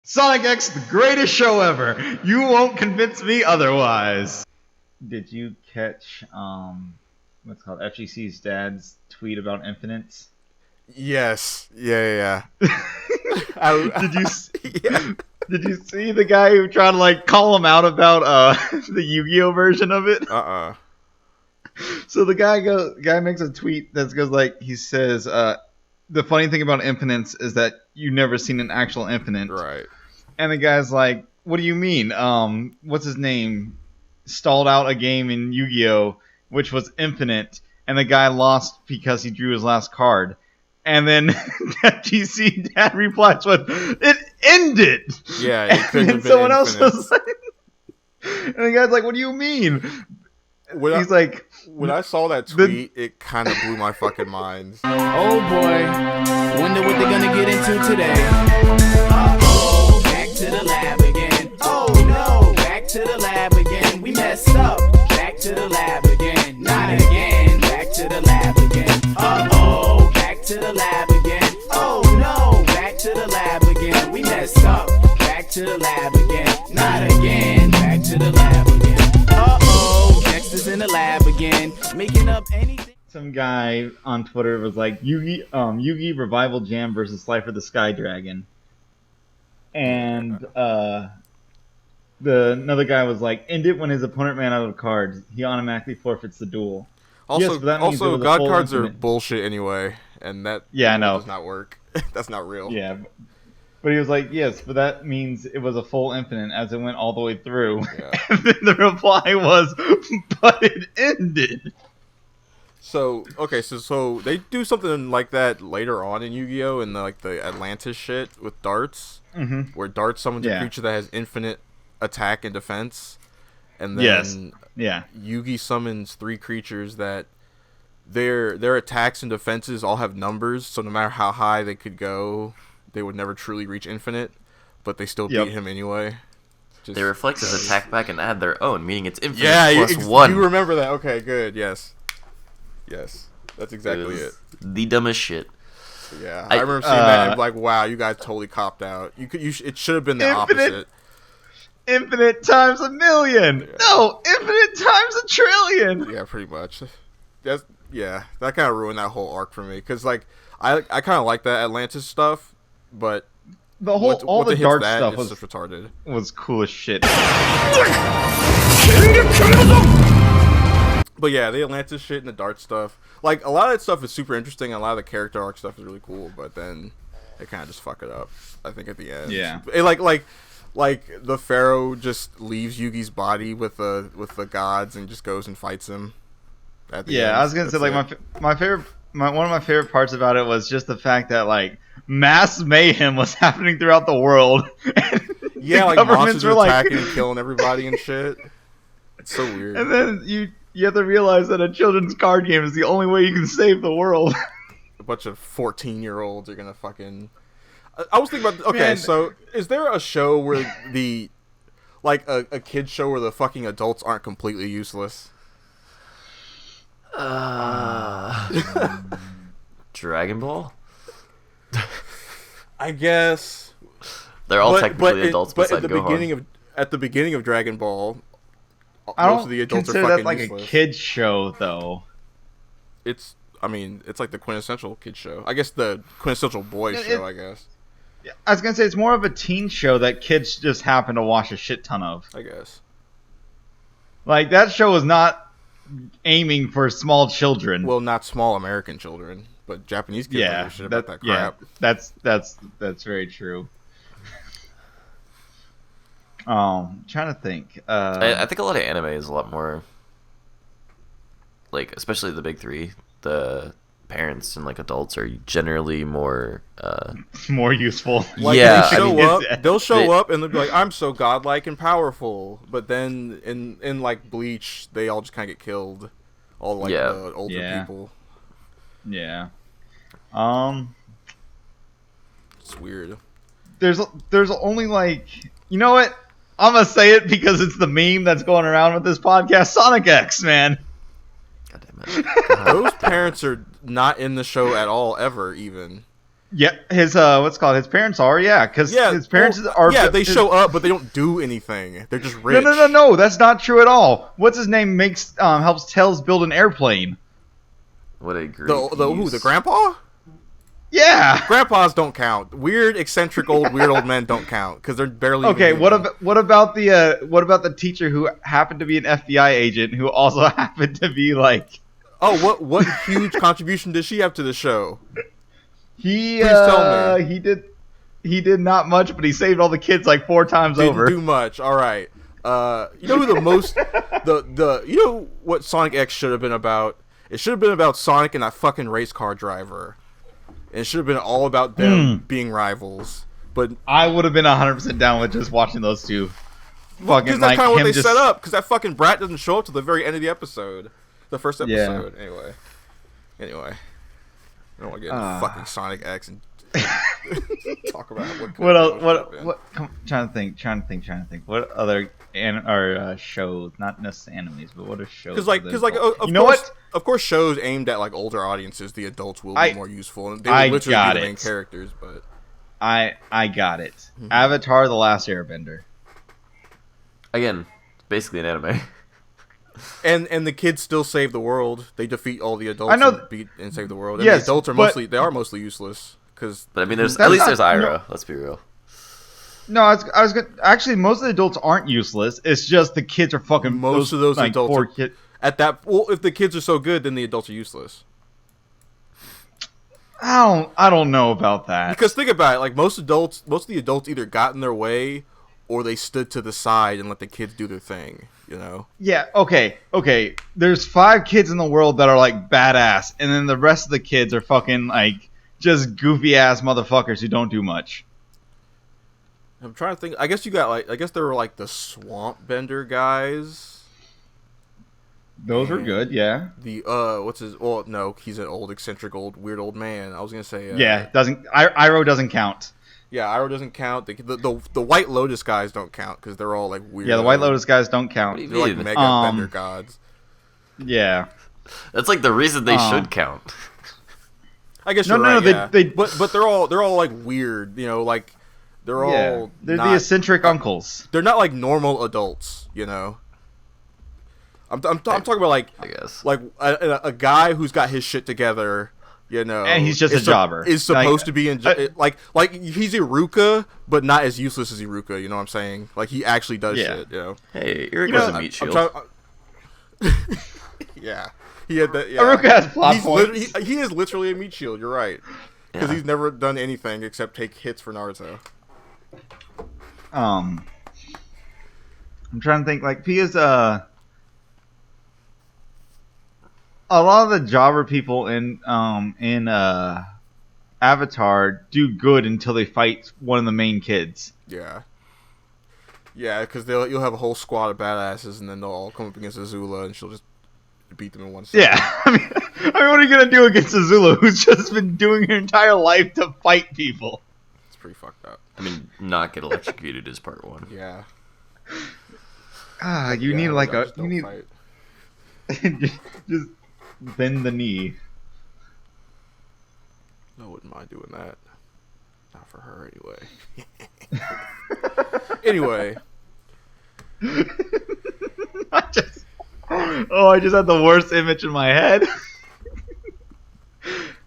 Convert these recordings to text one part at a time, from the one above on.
Sonic X, the greatest show ever. You won't convince me otherwise. Did you catch what's it called FGC's dad's tweet about Infinite? Yes. Yeah. Did you? Yeah. Did you see the guy who tried to like call him out about the Yu-Gi-Oh version of it? So the guy makes a tweet that goes like, he says, the funny thing about Infinite is that you've never seen an actual Infinite. Right. And the guy's like, what do you mean? What's his name? Stalled out a game in Yu-Gi-Oh, which was Infinite, and the guy lost because he drew his last card. And then FGC dad replies with, it ended! Yeah, it couldn't have been someone Infinite. else was like, and the guy's like, what do you mean? He's like, when I saw that tweet, it kind of blew my fucking mind. Oh boy, wonder what they're gonna get into today. Uh-oh, back to the lab again. Oh no, back to the lab again. We messed up. Back to the lab again. Not again. Back to the lab again. Uh-oh, back to the lab again. Oh no, back to the lab again. We messed up. Back to the lab again. Not again. Back to the lab again. Uh-oh, Dexter's in the lab again. Making up anything. Some guy on Twitter was like, Yugi Revival Jam versus Slifer the Sky Dragon. And another guy was like, end it when his opponent ran out of cards. He automatically forfeits the duel. Also, Yes, that means it was a God full cards are Infinite. bullshit anyway, and that Yeah, I know. does not work. That's not real. Yeah. But he was like, yes, but that means it was a full Infinite as it went all the way through. Yeah. And then the reply was, but it ended. So they do something like that later on in Yu-Gi-Oh! In the Atlantis shit with darts, where darts summons a creature that has infinite attack and defense, and then Yugi summons 3 creatures that their attacks and defenses all have numbers, so no matter how high they could go, they would never truly reach infinite, but they still beat him anyway. They reflect his attack back and add their own, meaning it's infinite plus 1. You remember that? Okay, good. Yes, that's exactly it. The dumbest shit. Yeah, I remember seeing that and like, wow, you guys totally copped out. It should have been the opposite. Infinite times a million. Yeah. No, infinite times a trillion. Yeah, pretty much. That kind of ruined that whole arc for me because like I kind of like that Atlantis stuff, but all the dark stuff was just retarded. Was cool as shit. But yeah, the Atlantis shit and the Dart stuff, like a lot of that stuff is super interesting. And a lot of the character arc stuff is really cool, but then they kind of just fuck it up. I think at the end, like the Pharaoh just leaves Yugi's body with the gods and just goes and fights him. At the end. I was gonna say like one of my favorite parts about it was just the fact that like mass mayhem was happening throughout the world. Yeah, like monsters were attacking and killing everybody and shit. It's so weird. And then you have to realize that a children's card game is the only way you can save the world. A bunch of 14-year-olds are gonna fucking. I was thinking about. Okay, so is there a show where a kid show where the fucking adults aren't completely useless? Dragon Ball? I guess they're all technically adults, but at the beginning of Dragon Ball, most of the adults are fucking that like useless. A kid's show though. It's like the quintessential kid show. I guess the quintessential boy show. I guess. I was gonna say it's more of a teen show that kids just happen to watch a shit ton of. I guess. Like that show was not aiming for small children. Well, not small American children, but Japanese kids don't give a shit about that crap. Yeah, that's very true. Trying to think. I think a lot of anime is a lot more, like, especially the big 3. The parents and like adults are generally more useful. Like, yeah, they'll show up and they'll be like, "I'm so godlike and powerful," but then in like Bleach, they all just kind of get killed. All like the older people. Yeah. It's weird. There's only like, you know what? I'm gonna say it because it's the meme that's going around with this podcast. Sonic X, man. God damn it. Those parents are not in the show at all, ever, even. Yeah, his what's it called? His parents are, because his parents are. Yeah, they show up, but they don't do anything. They're just rich. No, that's not true at all. What's his name helps Tails build an airplane. What a great the grandpa? Yeah. Grandpas don't count. Weird weird old men don't count because they're barely. Okay, what about the teacher who happened to be an FBI agent who also happened to be like? Oh, what huge contribution did she have to the show? Please tell me. He did not much, but he saved all the kids like 4 times over. Didn't do much. All right. You know who the most you know what Sonic X should have been about? It should have been about Sonic and that fucking race car driver. And it should have been all about them being rivals. But I would have been 100% down with just watching those two. Because that's kind of what they set up. Because that fucking brat doesn't show up to the very end of the episode, the first episode. Yeah. Anyway. I don't want to get into fucking Sonic X and talk about what else. What? Trying to think. What other shows? Not necessarily animes, but what are shows? Of course, shows aimed at like older audiences, the adults will be more useful, and they will literally be the main characters. But I got it. Mm-hmm. Avatar: The Last Airbender. Again, basically an anime. And the kids still save the world. They defeat all the adults and save the world. And yes, the adults are mostly useless. But I mean, there's Iroh. Let's be real. No, I was gonna, actually most of the adults aren't useless. It's just the kids are fucking. Most of those adults if the kids are so good, then the adults are useless. I don't know about that. Because think about it, like most of the adults either got in their way or they stood to the side and let the kids do their thing. You know? Yeah, okay. There's 5 kids in the world that are like badass, and then the rest of the kids are fucking like just goofy ass motherfuckers who don't do much. I'm trying to think. I guess there were like the Swamp Bender guys. Those were good, yeah. The no, he's an old eccentric weird old man. I was gonna say Iroh doesn't count. Yeah, Iroh doesn't count. The White Lotus guys don't count because they're all like weird. Yeah, the White Lotus guys don't count. They're like mega bender gods. Yeah, that's like the reason they should count. I guess but they're all like weird. You know, like they're all the eccentric uncles. They're not like normal adults. You know. I'm talking about like I guess like a guy who's got his shit together. You know, and he's just a jobber. Is supposed to be like he's Iruka, but not as useless as Iruka. You know what I'm saying? Like he actually does shit. You know. Hey, Iruka's a meat shield. Yeah, he had that. Yeah. Iruka has plot points. He is literally a meat shield. You're right, because he's never done anything except take hits for Naruto. I'm trying to think. Like he is a lot of the jobber people in Avatar do good until they fight one of the main kids. Yeah, because you'll have a whole squad of badasses, and then they'll all come up against Azula, and she'll just beat them in one second. Yeah, I mean, what are you gonna do against Azula, who's just been doing her entire life to fight people? It's pretty fucked up. I mean, not get electrocuted is part 1. Yeah. You need like just bend the knee. I wouldn't mind doing that. Not for her, anyway. Anyway. I just had the worst image in my head.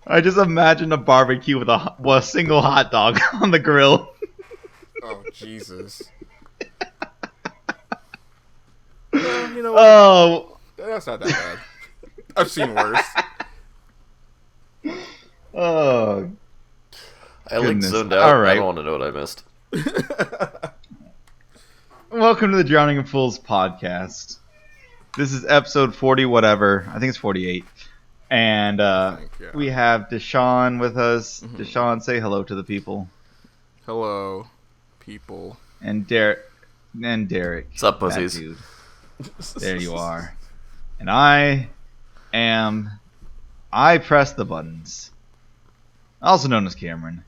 I just imagined a barbecue with a single hot dog on the grill. Oh, Jesus. Well, you know what? That's not that bad. I've seen worse. Oh, I like zoned out. All right. I don't want to know what I missed. Welcome to the Drowning in Fools podcast. This is episode 40, whatever. I think it's 48. And we have DeShon with us. Mm-hmm. DeShon, say hello to the people. Hello, people. And Derek. What's up, pussies? Dude. There you are. And I press the buttons. Also known as Cameron.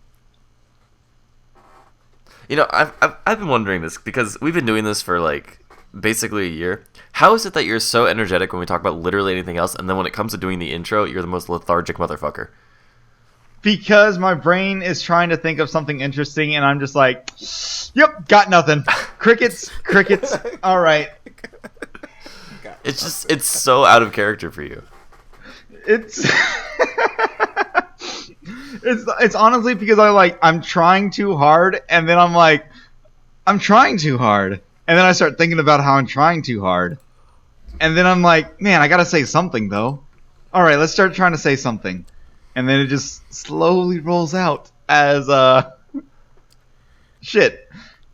You know, I've been wondering this because we've been doing this for like basically a year. How is it that you're so energetic when we talk about literally anything else, and then when it comes to doing the intro, you're the most lethargic motherfucker? because my brain is trying to think of something interesting, and I'm just like, yep, got nothing. Crickets. All right. It's so out of character for you. It's it's honestly because I'm trying too hard, and then I'm like, I'm trying too hard, and then I start thinking about how I'm trying too hard, and then I'm like, man, I gotta say something though. All right, let's start trying to say something, and then it just slowly rolls out as shit.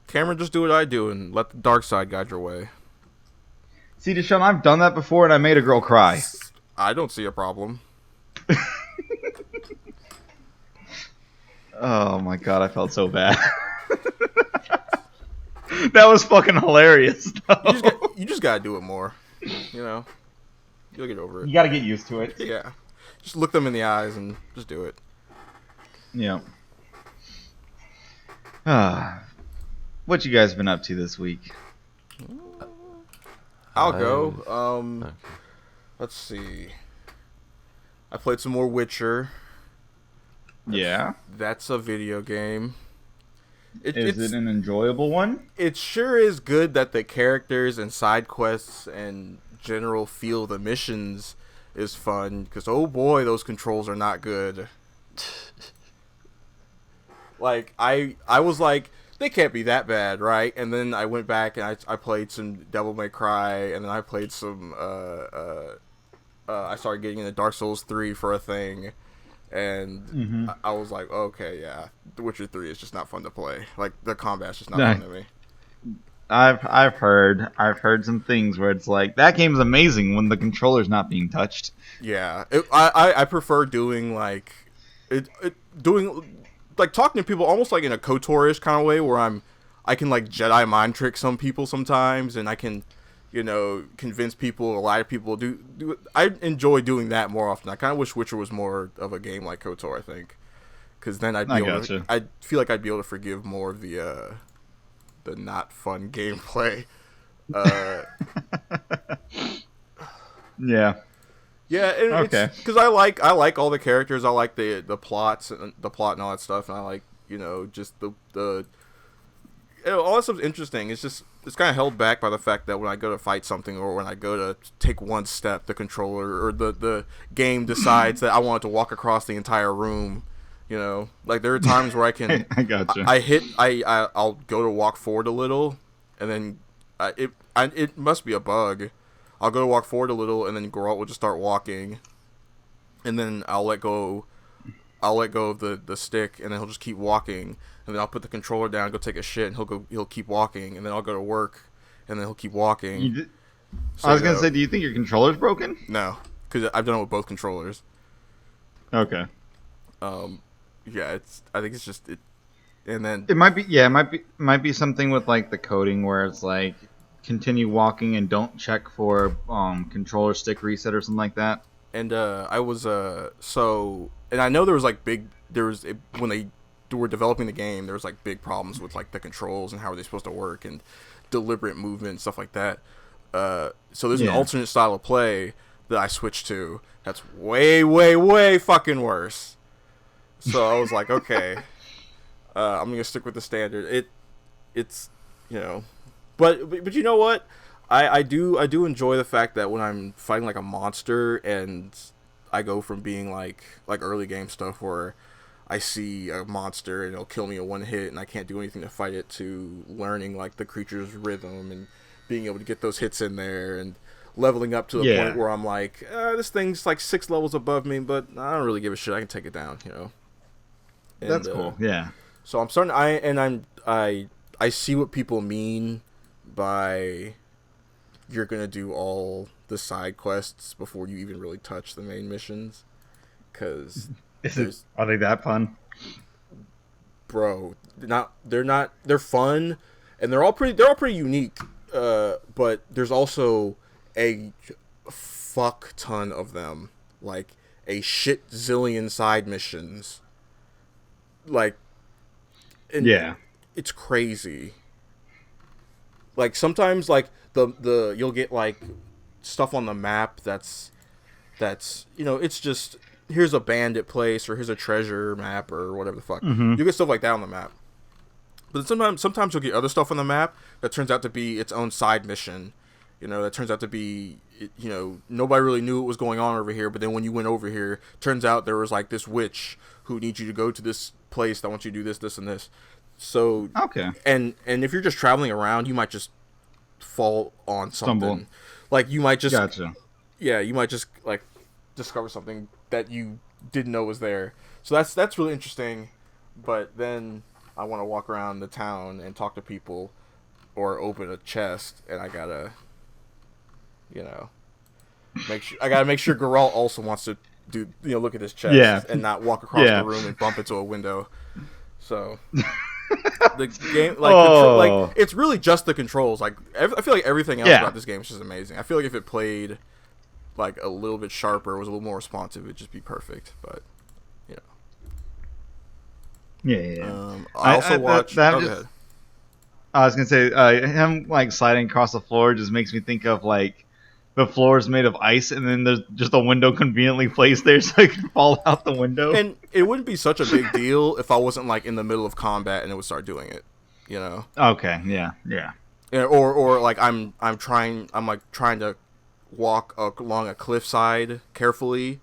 Cameron, just do what I do and let the dark side guide your way. See, DeShon, I've done that before, and I made a girl cry. I don't see a problem. Oh my god, I felt so bad. That was fucking hilarious. You just gotta do it more. You know, you'll get over it. You gotta get used to it. Yeah, just look them in the eyes and just do it. Yeah. What you guys been up to this week? I'll go. Let's see. I played some more Witcher. Yeah. That's a video game. Is it an enjoyable one? It sure is good that the characters and side quests and general feel of the missions is fun, because oh boy, those controls are not good. Like, I was like, they can't be that bad, right? And then I went back and I played some Devil May Cry, and then I played some, I started getting into Dark Souls 3 for a thing, and I was like, okay, yeah, The Witcher 3 is just not fun to play. Like, the combat's just not fun to me. I've heard some things where it's like, that game's amazing when the controller's not being touched. Yeah, I prefer doing like talking to people almost like in a KOTOR-ish kind of way, where I can like Jedi mind trick some people sometimes, and I can, you know, convince people, a lot of people do. I enjoy doing that more often. I kind of wish Witcher was more of a game like KOTOR, I think, because then I feel like I'd be able to forgive more of the not fun gameplay. Yeah. Yeah, and okay. Because I like all the characters. I like the plot and all that stuff, and I like, you know, just the all that stuff's interesting. It's kind of held back by the fact that when I go to fight something, or when I go to take one step, the controller or the game decides that I want it to walk across the entire room. You know, like there are times where I can I gotcha. I'll go to walk forward a little, and then it must be a bug. I'll go to walk forward a little, and then Geralt will just start walking, and then I'll let go of the stick, and then he'll just keep walking, and then I'll put the controller down, go take a shit, and he'll keep walking, and then I'll go to work, and then he'll keep walking. I was gonna say, do you think your controller's broken? No, because I've done it with both controllers. Okay. Yeah, I think it's just it, and then it might be something with like the coding where it's like, continue walking and don't check for controller stick reset or something like that. And I was and I know there was when they were developing the game, there was like big problems with like the controls and how are they supposed to work and deliberate movement and stuff like that. So there's an alternate style of play that I switched to that's way fucking worse. So I was like, okay, I'm gonna stick with the standard. It's you know. But you know what? I do enjoy the fact that when I'm fighting like a monster, and I go from being like early game stuff where I see a monster and it'll kill me in one hit and I can't do anything to fight it, to learning like the creature's rhythm and being able to get those hits in there, and leveling up to the point where I'm like, this thing's like 6 levels above me, but I don't really give a shit. I can take it down, you know. And, that's cool. Yeah. So I'm starting. I see what people mean by you're gonna do all the side quests before you even really touch the main missions, because are they that fun? Bro, they're fun, and they're all pretty unique, but there's also a fuck ton of them, like a shit zillion side missions, like, it's crazy. Like sometimes like you'll get like stuff on the map that's you know, it's just here's a bandit place or here's a treasure map or whatever the fuck. Mm-hmm. You get stuff like that on the map. But sometimes you'll get other stuff on the map that turns out to be its own side mission. You know, that turns out to be, you know, nobody really knew what was going on over here. But then when you went over here, turns out there was like this witch who needs you to go to this place that wants you to do this, this, and this. So okay, and if you're just traveling around, you might just fall on something. Stumble. Like you might just, gotcha. Yeah, you might just like discover something that you didn't know was there. So that's really interesting. But then I want to walk around the town and talk to people, or open a chest, and I gotta, you know, make sure Geralt also wants to do, you know, look at his chest and not walk across the room and bump into a window. So the game, like, like it's really just the controls. Like I feel like everything else about this game is just amazing. I feel like if it played like a little bit sharper, was a little more responsive, it'd just be perfect. But you know, yeah. I also watched. I was gonna say him like sliding across the floor just makes me think of like the floor is made of ice, and then there's just a window conveniently placed there so I can fall out the window. And it wouldn't be such a big deal if I wasn't like in the middle of combat and it would start doing it, you know? Okay, yeah. Or like I'm trying to walk along a cliffside carefully,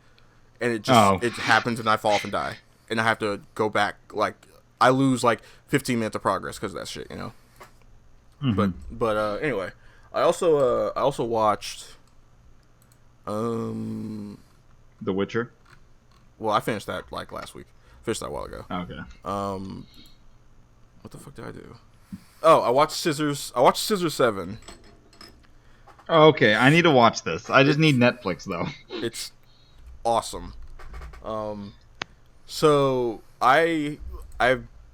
and it happens and I fall off and die, and I have to go back. Like I lose like 15 minutes of progress because of that shit, you know? Mm-hmm. But anyway, I also watched. The Witcher. Well, I finished that like last week. Finished that a while ago. Okay. What the fuck did I do? Oh, I watched Scissors 7. Okay, I need to watch this. I just need Netflix though. It's awesome. So I've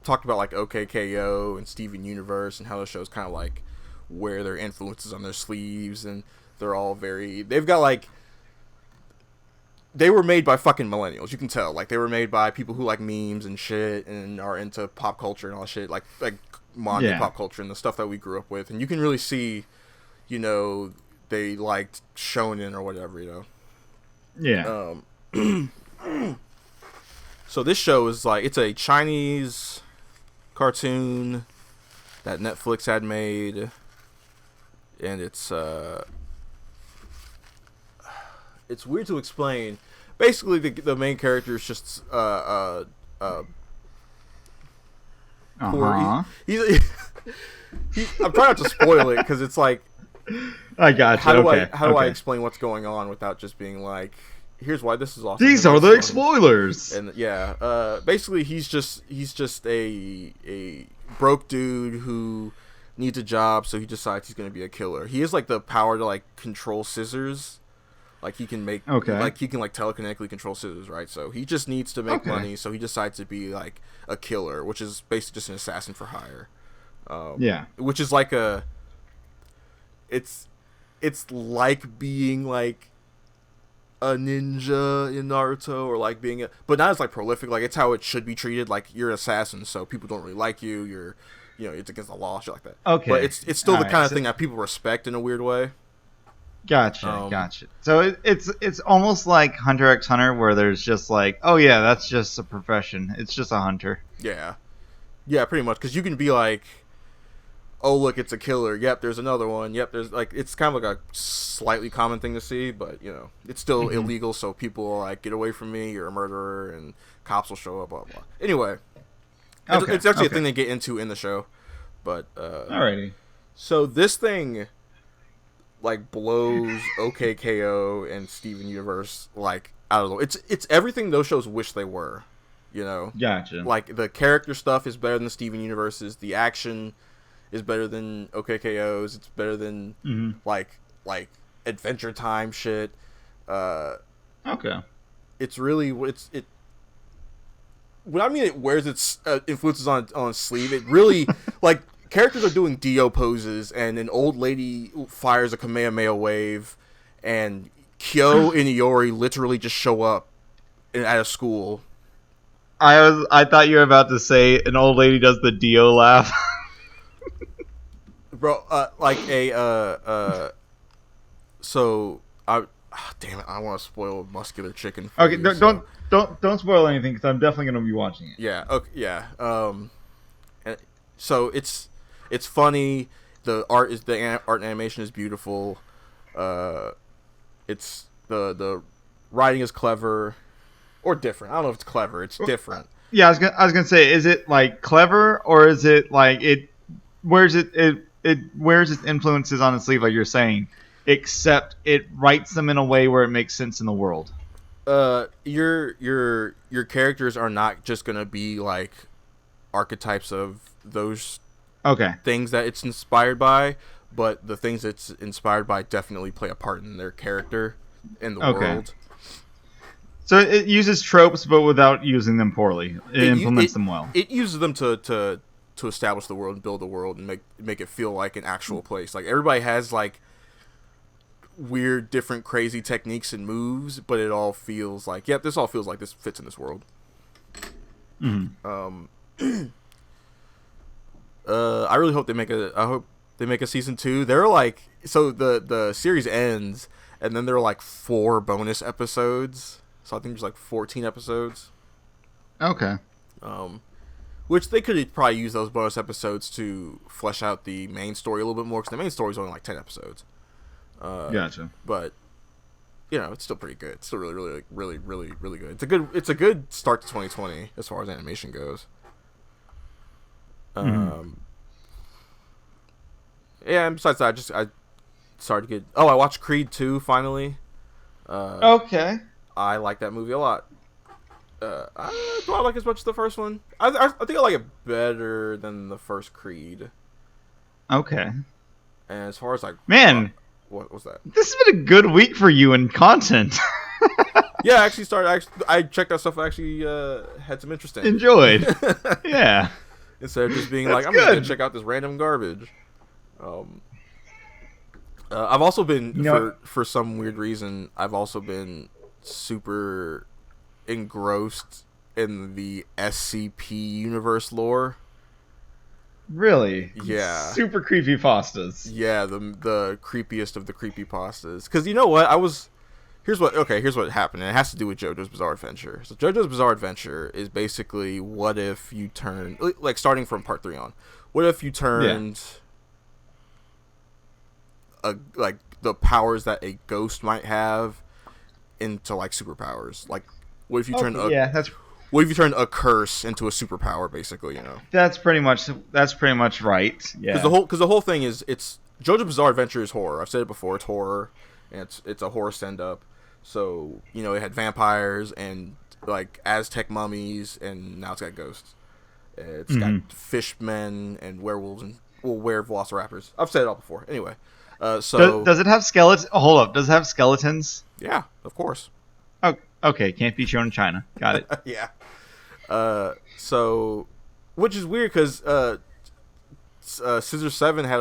talked about like OKKO and Steven Universe and how those shows kind of like wear their influences on their sleeves, and they're all they've got like, they were made by fucking millennials. You can tell, like they were made by people who like memes and shit and are into pop culture and all that shit, like modern pop culture and the stuff that we grew up with. And you can really see, you know, they liked shonen or whatever, you know. Yeah. So this show is like, it's a Chinese cartoon that Netflix had made, and it's weird to explain. Basically, the main character is just poor. He's I'm trying not to spoil it because it's like, I got you. How do I explain what's going on without just being like, here's why this is awesome. These are the spoilers. And basically he's just a broke dude who needs a job, so he decides he's going to be a killer. He has like the power to like control scissors. Like he can make telekinetically control scissors, right? So he just needs to make money, so he decides to be like a killer, which is basically just an assassin for hire. Which is like it's like being like a ninja in Naruto, or like being but not as like prolific. Like it's how it should be treated. Like you're an assassin, so people don't really like you. You're, you know, it's against the law, shit like that. Okay, but it's still the kind of thing that people respect in a weird way. Gotcha. So it's almost like Hunter x Hunter, where there's just like, oh yeah, that's just a profession. It's just a hunter. Yeah, pretty much. Because you can be like, oh look, it's a killer. Yep, there's another one. Yep, there's like, it's kind of like a slightly common thing to see, but you know, it's still illegal. So people are like, get away from me, you're a murderer, and cops will show up. Blah blah. Anyway, it's actually a thing they get into in the show. But alrighty. So this thing like blows OKKO and Steven Universe like out of the way. It's everything those shows wish they were, you know. Gotcha. Like the character stuff is better than Steven Universe's. The action is better than OKKO's. It's better than like Adventure Time shit. It's really when I mean it wears its influences on its sleeve. It really like. Characters are doing Dio poses, and an old lady fires a Kamehameha wave, and Kyo and Iori literally just show up at a school. I thought you were about to say an old lady does the Dio laugh. Bro, so I Damn it! I want to spoil Muscular Chicken. Okay, don't spoil anything because I'm definitely gonna be watching it. Yeah. Okay. Yeah. So it's funny. The art and animation is beautiful. It's the writing is clever or different. I don't know if it's clever. It's different. Yeah, I was gonna say, is it like clever or is it like it? Where's it wears its influences on its sleeve, like you're saying, except it writes them in a way where it makes sense in the world. Your characters are not just gonna be like archetypes of those things that it's inspired by, but the things it's inspired by definitely play a part in their character in the world. So it uses tropes, but without using them poorly. It implements them well. It uses them to establish the world and build the world and make it feel like an actual place. Like everybody has like weird, different, crazy techniques and moves, but it all feels like, yep, this all feels like this fits in this world. Mm-hmm. I really hope they make a season 2. They're like, so the series ends, and then there are like 4 bonus episodes. So I think there's like 14 episodes. Okay. Which they could probably use those bonus episodes to flesh out the main story a little bit more, because the main story is only like 10 episodes. Gotcha. But it's still pretty good. It's still really, really, really, really, really good. It's a good start to 2020 as far as animation goes. Yeah, and besides that, I started to get. Oh, I watched Creed 2 finally. Okay. I like that movie a lot. Do I like it as much as the first one? I think I like it better than the first Creed. Okay. And as far as like, man, what was that? This has been a good week for you in content. Yeah, I checked out stuff I actually had some interest in. Enjoyed. Yeah. Instead of just being That's like, I'm good. just gonna check out this random garbage. I've also been for some weird reason, I've also been super engrossed in the SCP universe lore. Really? Yeah. Super creepy pastas. Yeah, the creepiest of the creepypastas. Because you know what? Here's what happened. And it has to do with JoJo's Bizarre Adventure. So JoJo's Bizarre Adventure is basically, what if you turn, like starting from part 3 on, what if you turned like the powers that a ghost might have into like superpowers? Like, what if you turn what if you turn a curse into a superpower, basically? That's pretty much right. Yeah. Because the whole thing is, it's JoJo's Bizarre Adventure is horror. I've said it before. It's horror, and it's a horror send up. So it had vampires and like Aztec mummies, and now it's got ghosts. It's got fishmen and werewolves and velociraptors. I've said it all before. Anyway, so does it have skeletons? Oh, hold up. Does it have skeletons? Yeah, of course. Oh, okay. Can't be shown in China. Got it. Yeah. So, which is weird because Scissor 7 had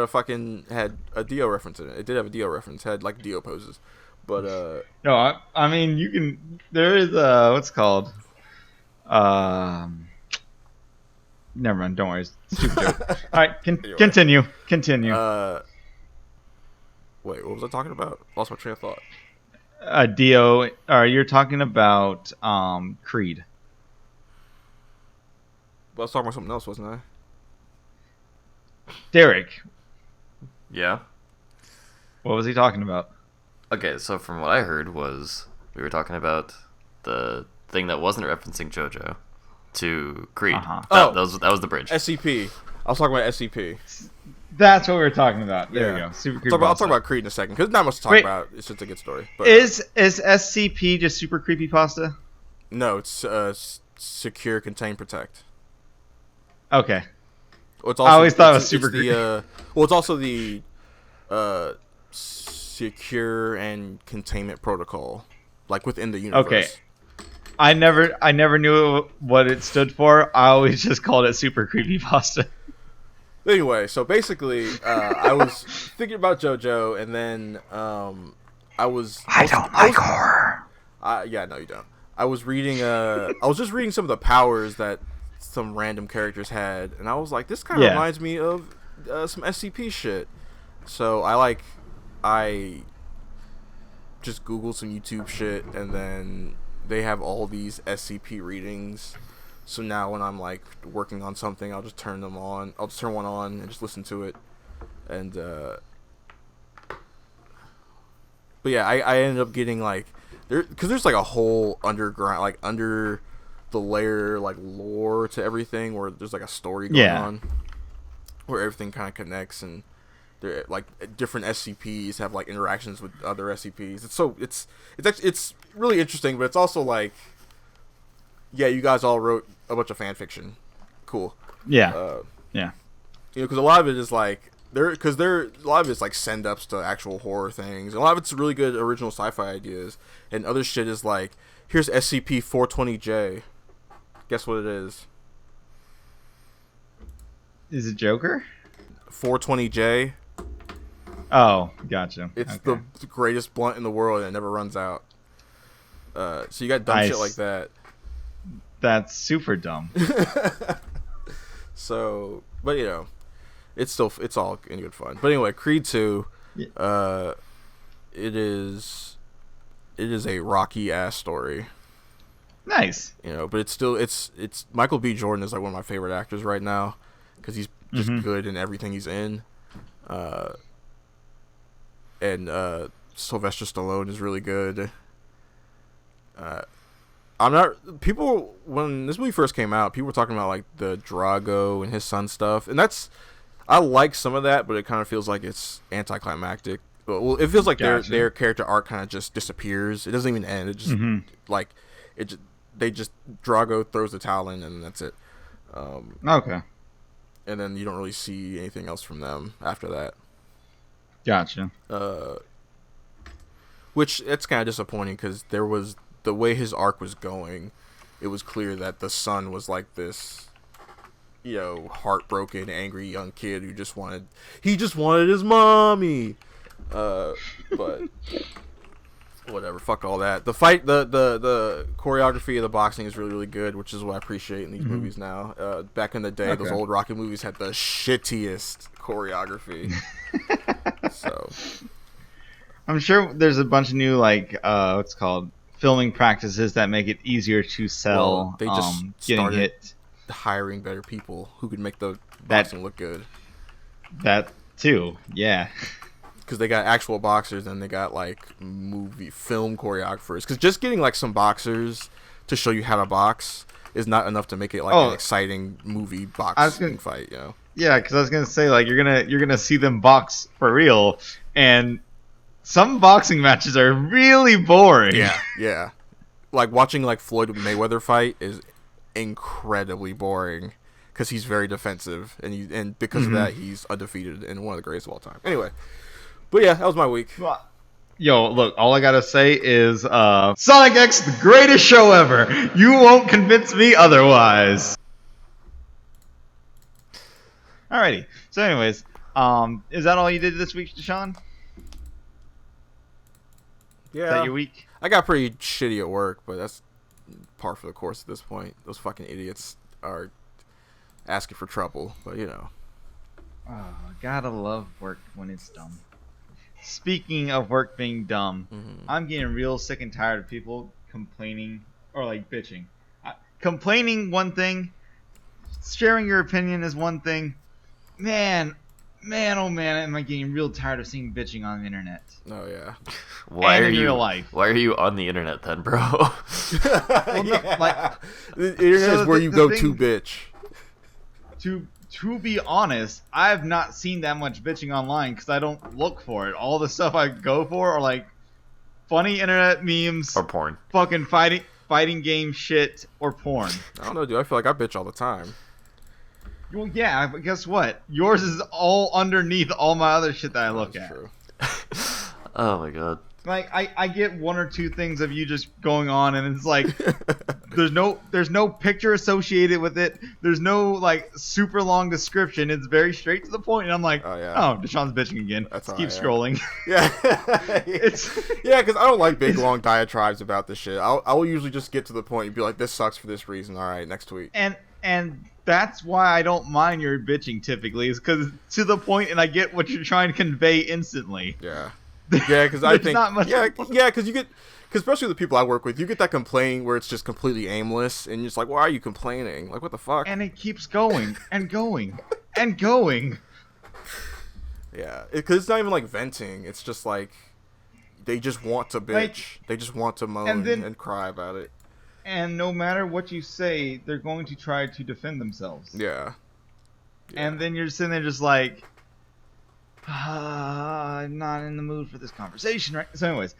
a Dio reference in it. It did have a Dio reference. It had like Dio poses. But no, I mean you can. There is what's it called. Never mind. Don't worry. Stupid joke. All right, anyway. Continue. Wait, what was I talking about? Lost my train of thought. Dio. You're talking about Creed. But I was talking about something else, wasn't I? Derek. Yeah. What was he talking about? Okay, so from what I heard was we were talking about the thing that wasn't referencing JoJo to Creed. That was the bridge. SCP. I was talking about SCP. That's what we were talking about. There we go. Super creepy. I'll talk about Creed in a second because not much to talk about. It's just a good story. But, is SCP just super creepy pasta? No, it's secure, contain, protect. Okay. Well, I always thought it was super creepy. It's also the secure and containment protocol, like within the universe. Okay. I never knew what it stood for. I always just called it super creepy pasta. Anyway, so basically, I was thinking about JoJo, and then I don't like horror. Yeah, no, you don't. I was reading. I was just reading some of the powers that some random characters had, and I was like, this kind of reminds me of some SCP shit. So I just Googled some YouTube shit, and then they have all these SCP readings. So now when I'm like working on something, I'll just turn them on. I'll just turn one on and just listen to it. And but yeah, I ended up getting like because there's like a whole underground, like under the layer, like lore to everything, where there's like a story going on, where everything kind of connects, and they're like different SCPs have like interactions with other SCPs. It's really interesting, but it's also like, yeah, you guys all wrote a bunch of fan fiction, cool. Yeah. Because a lot of it is like a lot of it's like send ups to actual horror things. A lot of it's really good original sci-fi ideas, and other shit is like, here's SCP-420J. Guess what it is? Is it Joker? 420J. Oh, gotcha. It's the greatest blunt in the world, and it never runs out. So you got dumb shit like that. That's super dumb. So, but it's all in good fun. But anyway, Creed 2, it is a rocky ass story. Nice. But it's Michael B. Jordan is like one of my favorite actors right now, because he's just good in everything he's in. And Sylvester Stallone is really good. When this movie first came out, people were talking about like the Drago and his son stuff, and I like some of that, but it kind of feels like it's anticlimactic. Well, it feels like their character arc kind of just disappears. It doesn't even end. It just Drago throws the towel in, and that's it. Okay. And then you don't really see anything else from them after that. Gotcha. Which it's kind of disappointing, because there was the way his arc was going, it was clear that the son was like this, heartbroken, angry young kid who just wanted his mommy. But whatever, fuck all that. The fight, the choreography of the boxing is really, really good, which is what I appreciate in these movies now. Back in the day, those old Rocky movies had the shittiest choreography. So I'm sure there's a bunch of new what's called filming practices that make it easier to sell. Well, they just getting hit. Hiring better people who could make the boxing look good. That too, yeah. Because they got actual boxers, and they got like film choreographers. Because just getting like some boxers to show you how to box is not enough to make it like an exciting movie boxing fight. Yeah, because I was gonna say, like, you're gonna see them box for real, and some boxing matches are really boring. Yeah. Like watching like Floyd Mayweather fight is incredibly boring, because he's very defensive, and because of that, he's undefeated and one of the greatest of all time. Anyway, but yeah, that was my week. Yo, look, all I gotta say is Sonic X, the greatest show ever. You won't convince me otherwise. Alrighty. So anyways, is that all you did this week, DeShon? Yeah. Is that your week? I got pretty shitty at work, but that's par for the course at this point. Those fucking idiots are asking for trouble, but Oh, gotta love work when it's dumb. Speaking of work being dumb, I'm getting real sick and tired of people complaining or like bitching. Complaining one thing, sharing your opinion is one thing. Man, oh man, am I getting real tired of seeing bitching on the internet. Oh yeah. Why and are in you real life. Why are you on the internet then, bro? Well, the internet is where you go to bitch. To be honest, I have not seen that much bitching online because I don't look for it. All the stuff I go for are like funny internet memes Or porn. fucking fighting game shit, or porn. I don't know, dude. I feel like I bitch all the time. Well, yeah, but guess what? Yours is all underneath all my other shit that I look at. True. Oh my god. Like I get one or two things of you just going on, and it's like there's no picture associated with it. There's no like super long description. It's very straight to the point, and I'm like, oh, DeShon's bitching again. That's Let's keep how I am. scrolling. Yeah. Because I don't like big It's- long diatribes about this shit. I will usually just get to the point and be like, this sucks for this reason. All right, next tweet. And that's why I don't mind your bitching typically, is because it's to the point, and I get what you're trying to convey instantly. Yeah. Yeah, because I think not much. because you get. Because especially the people I work with, you get that complaint where it's just completely aimless, and you're just like, why are you complaining? Like, what the fuck? And it keeps going and going and going. Yeah, because it's not even like venting. It's just like they just want to bitch. They just want to moan and cry about it. And no matter what you say, they're going to try to defend themselves. Yeah. And then you're sitting there just like, I'm not in the mood for this conversation, right? So anyways,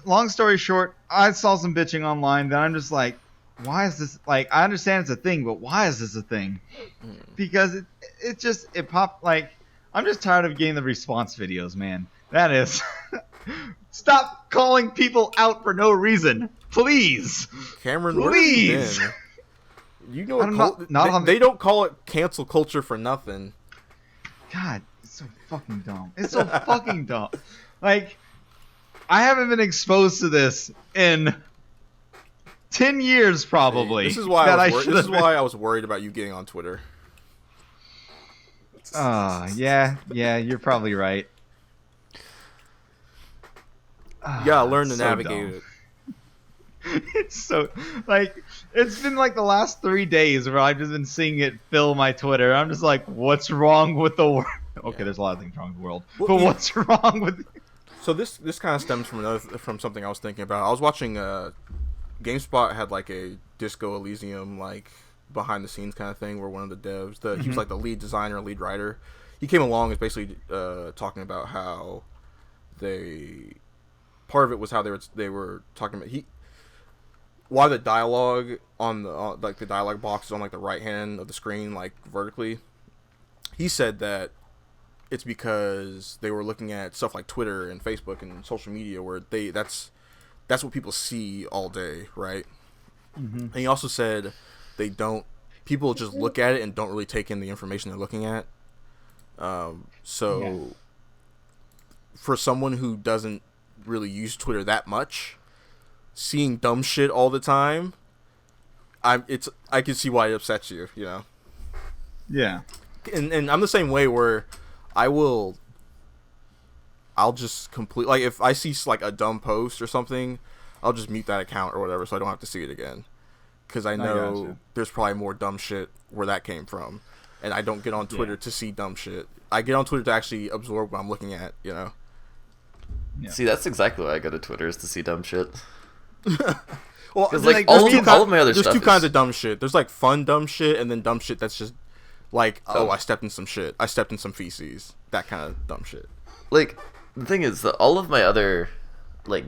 long story short, I saw some bitching online that I'm just like, why is this, like, I understand it's a thing, but why is this a thing? Because it popped, like, I'm just tired of getting the response videos, man. That is, stop calling people out for no reason, please. Cameron, please. Where have you been? You know, they don't call it cancel culture for nothing. God, it's so fucking dumb. It's so fucking dumb. Like, I haven't been exposed to this in 10 years, probably. This is why I was worried about you getting on Twitter. Yeah, you're probably right. You gotta learn to navigate it. It's so, like, it's been like the last 3 days where I've just been seeing it fill my Twitter. I'm just like, what's wrong with the world? Okay, there's a lot of things wrong with the world, but what's wrong with? So this kind of stems from something I was thinking about. I was watching GameSpot had like a Disco Elysium like behind the scenes kind of thing where one of the devs, he was like the lead designer, lead writer. He came along and basically talking about how part of it was how they were talking about why the dialogue on the like the dialogue box is on like the right hand of the screen like vertically. He said that it's because they were looking at stuff like Twitter and Facebook and social media where that's what people see all day, right? Mm-hmm. And he also said people just look at it and don't really take in the information they're looking at. For someone who doesn't really use Twitter that much, seeing dumb shit all the time, I can see why it upsets you, you know? Yeah. And I'm the same way where I'll just like if I see like a dumb post or something, I'll just mute that account or whatever so I don't have to see it again. Because I know there's probably more dumb shit where that came from. And I don't get on Twitter to see dumb shit. I get on Twitter to actually absorb what I'm looking at, you know? Yeah. See, that's exactly why I go to Twitter, is to see dumb shit. Well, like all of my other stuff. There's two kinds of dumb shit. There's like fun dumb shit, and then dumb shit that's just like, I stepped in some shit. I stepped in some feces. That kind of dumb shit. Like, the thing is that all of my other like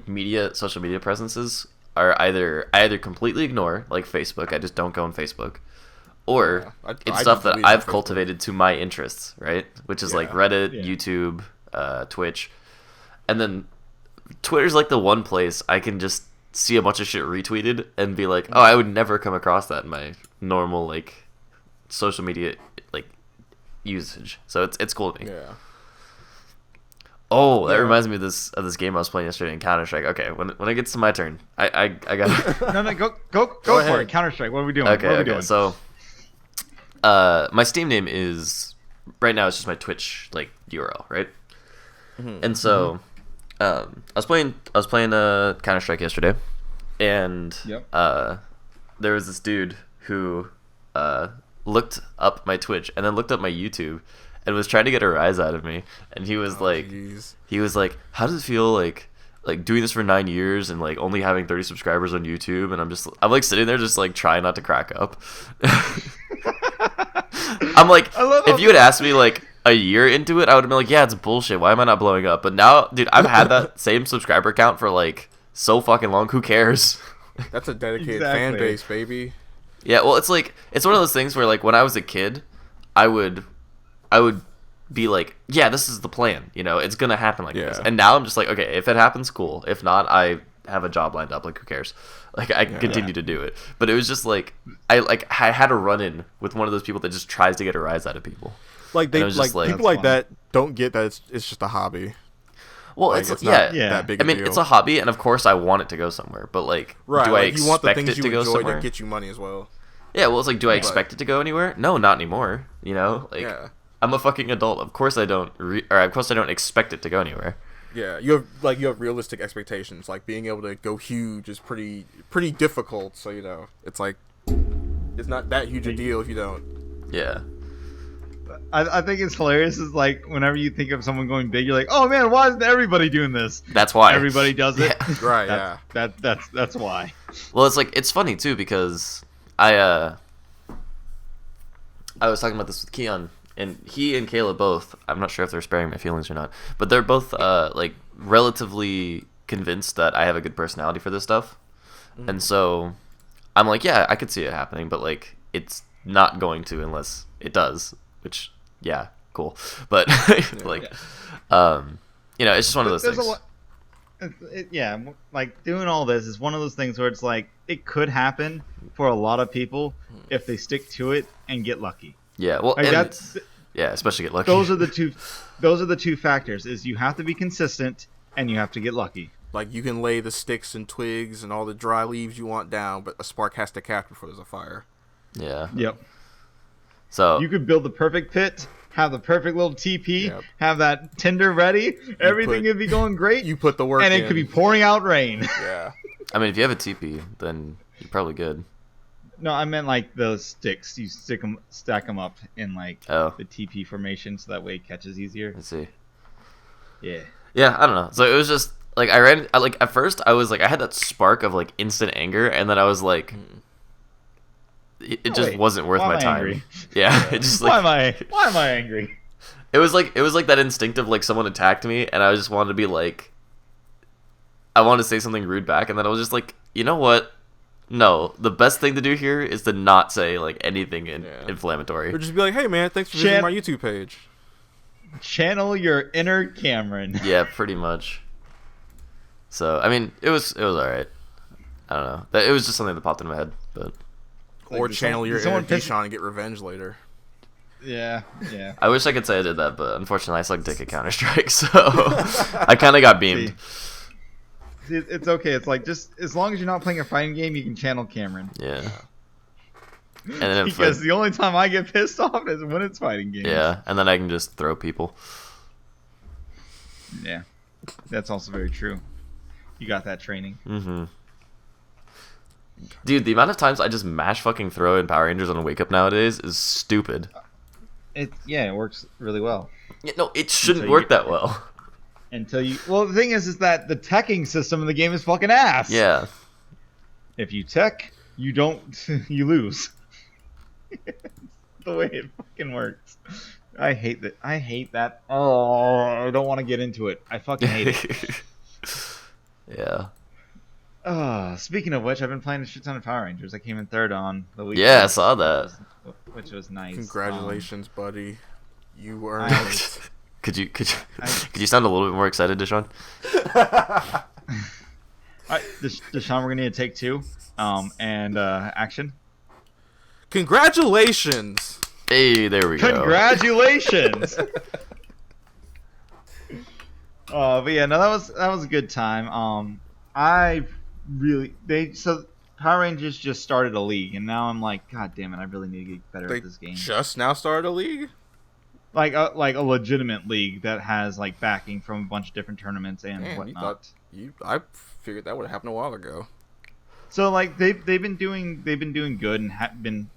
social media presences are I either completely ignore, like Facebook. I just don't go on Facebook. Or it's stuff that I've cultivated to my interests, right? Which is like Reddit, YouTube, Twitch. And then Twitter's like the one place I can just see a bunch of shit retweeted and be like, oh, I would never come across that in my normal like social media like usage. So it's cool to me. Yeah. Oh, that reminds me of this game I was playing yesterday in Counter-Strike. Okay, when it gets to my turn, I got No, go for it. Counter-Strike. What are we doing? Okay. So my Steam name is right now it's just my Twitch like URL, right? Mm-hmm. And so I was playing Counter-Strike yesterday, and there was this dude who looked up my Twitch and then looked up my YouTube and was trying to get a rise out of me, and he was like, how does it feel like doing this for 9 years and like only having 30 subscribers on YouTube? And I'm like sitting there just like trying not to crack up. I'm like, if you had asked me like a year into it, I would have been like, yeah, it's bullshit. Why am I not blowing up? But now, dude, I've had that same subscriber count for like so fucking long. Who cares? That's a dedicated fan base, baby. Yeah, well, it's like it's one of those things where like when I was a kid, I would be like, yeah, this is the plan. You know, it's gonna happen like this. And now I'm just like, okay, if it happens, cool. If not, I have a job lined up. Like, who cares? Like, I can continue to do it. But it was just like I had a run in with one of those people that just tries to get a rise out of people. Like they like people like that don't get that it's just a hobby. Well, like, it's not that big a deal. It's a hobby, and of course I want it to go somewhere. But like, do I expect you want the things it you to go enjoy somewhere? To get you money as well. Yeah, well, it's like, do I expect it to go anywhere? No, not anymore. You know, like I'm a fucking adult. Of course I don't. Of course I don't expect it to go anywhere. Yeah, you have realistic expectations. Like being able to go huge is pretty difficult. So it's like it's not that huge a deal if you don't. Yeah. I think it's hilarious. Is like whenever you think of someone going big, you're like, oh man, why isn't everybody doing this? That's why everybody does it. Yeah. Right. That's why. Well, it's funny too because I was talking about this with Keon, and he and Kayla both. I'm not sure if they're sparing my feelings or not, but they're both like relatively convinced that I have a good personality for this stuff, and so I'm like, yeah, I could see it happening, but like it's not going to unless it does. Which, yeah, cool, but like, it's just one of those things. Like doing all this is one of those things where it's like it could happen for a lot of people if they stick to it and get lucky. Yeah, well, like especially get lucky. Those are the two factors: is you have to be consistent and you have to get lucky. Like you can lay the sticks and twigs and all the dry leaves you want down, but a spark has to catch before there's a fire. Yeah. Yep. So you could build the perfect pit, have the perfect little TP, have that tinder ready, everything would be going great. You put the work and in. it could be pouring out rain. Yeah. I mean, if you have a TP, then you're probably good. No, I meant like those sticks. You stack them up in like the TP formation, so that way it catches easier. Let's see. Yeah. Yeah, I don't know. So it was just like at first I was like I had that spark of like instant anger, and then I was like. It just wasn't worth my time. Angry? Yeah, it just like why am I angry? It was like that instinctive like someone attacked me and I just wanted to be like I wanted to say something rude back, and then I was just like, you know what? No, the best thing to do here is to not say like anything inflammatory. Or just be like, hey man, thanks for visiting my YouTube page. Channel your inner Cameron. Yeah, pretty much. So I mean, it was alright. I don't know. It was just something that popped in my head, but. Or channel your inner DeShon and get revenge later. Yeah. I wish I could say I did that, but unfortunately I suck dick at Counter-Strike, so I kind of got beamed. See, it's okay. It's like just as long as you're not playing a fighting game, you can channel Cameron. Yeah. And then because the only time I get pissed off is when it's fighting games. Yeah, and then I can just throw people. Yeah, that's also very true. You got that training. Mm-hmm. Dude, the amount of times I just mash fucking throw in Power Rangers on a wake up nowadays is stupid. It works really well. Yeah, no, it shouldn't work that well. Well, the thing is that the teching system in the game is fucking ass. Yeah. If you tech, you don't, you lose. The way it fucking works. I hate that. Oh, I don't want to get into it. I fucking hate it. Yeah. Speaking of which, I've been playing a shit ton of Power Rangers. I came in third on the week. Yeah, I saw that. Which was nice. Congratulations, buddy. You earned it. Could you sound a little bit more excited, DeShon? DeShon, we're gonna need to take two. And action. Congratulations. Hey, there we go. Congratulations. But yeah, no, that was a good time. So Power Rangers just started a league, and now I'm like, God damn it, I really need to get better at this game. Just now started a league? Like a legitimate league that has like backing from a bunch of different tournaments and whatnot. I figured that would have happened a while ago. So like they've been doing good and have been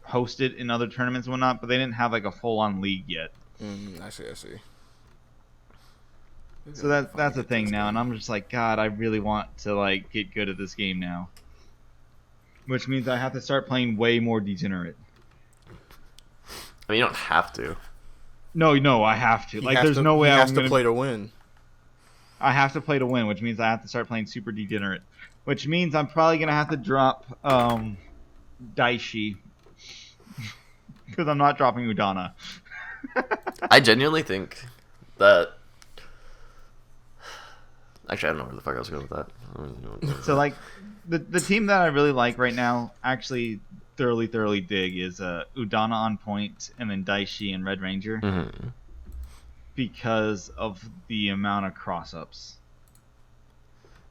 hosted in other tournaments and whatnot, but they didn't have like a full on league yet. I see. So that's a thing now, and I'm just like, God, I really want to like get good at this game now. Which means I have to start playing way more Degenerate. I mean, you don't have to. No, I have to. Like, there's no way I'm gonna play to win. I have to play to win, which means I have to start playing Super Degenerate. Which means I'm probably gonna have to drop Daishi. Because I'm not dropping Udana. I genuinely think that. Actually, I don't know where the fuck I was going with that. So, like, the team that I really like right now, actually thoroughly dig, is Udana on point, and then Daishi and Red Ranger. Mm-hmm. Because of the amount of cross-ups.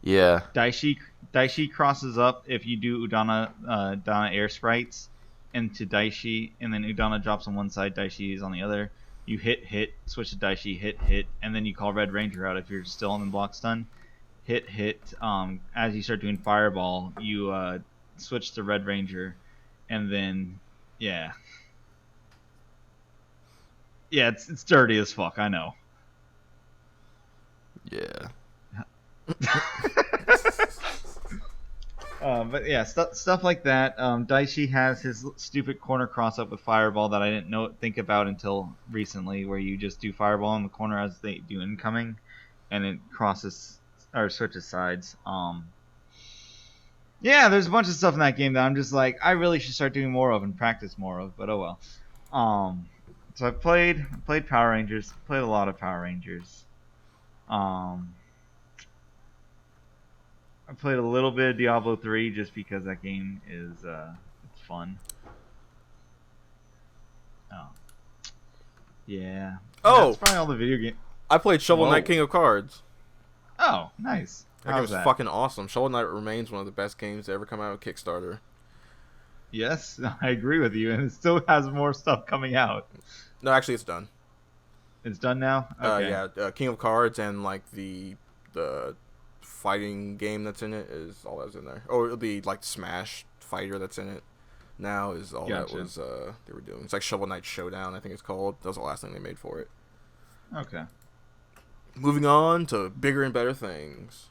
Yeah. Daishi crosses up if you do Udana air sprites into Daishi, and then Udana drops on one side, Daishi is on the other. You hit, switch to Daishi, hit, and then you call Red Ranger out if you're still on the block stun. Hit. As you start doing Fireball, you switch to Red Ranger, and then yeah, it's dirty as fuck. I know. Yeah. But yeah, stuff like that. Daishi has his stupid corner cross up with Fireball that I didn't think about until recently, where you just do Fireball in the corner as they do incoming, and it crosses or switches sides. Yeah, there's a bunch of stuff in that game that I'm just like, I really should start doing more of and practice more of, but oh well. So I played Power Rangers, played a lot of Power Rangers. I played a little bit of Diablo 3 just because that game is it's fun. Oh. Yeah. Oh! That's probably all the video game. I played Shovel Knight King of Cards. Oh, nice. That game was fucking awesome. Shovel Knight remains one of the best games to ever come out of Kickstarter. Yes, I agree with you, and it still has more stuff coming out. No, actually, it's done. It's done now? Okay. Yeah, King of Cards and like the fighting game that's in it is all that's in there. Or it'll be like Smash Fighter that's in it now is all that was they were doing. It's like Shovel Knight Showdown, I think it's called. That was the last thing they made for it. Okay. Moving on to bigger and better things.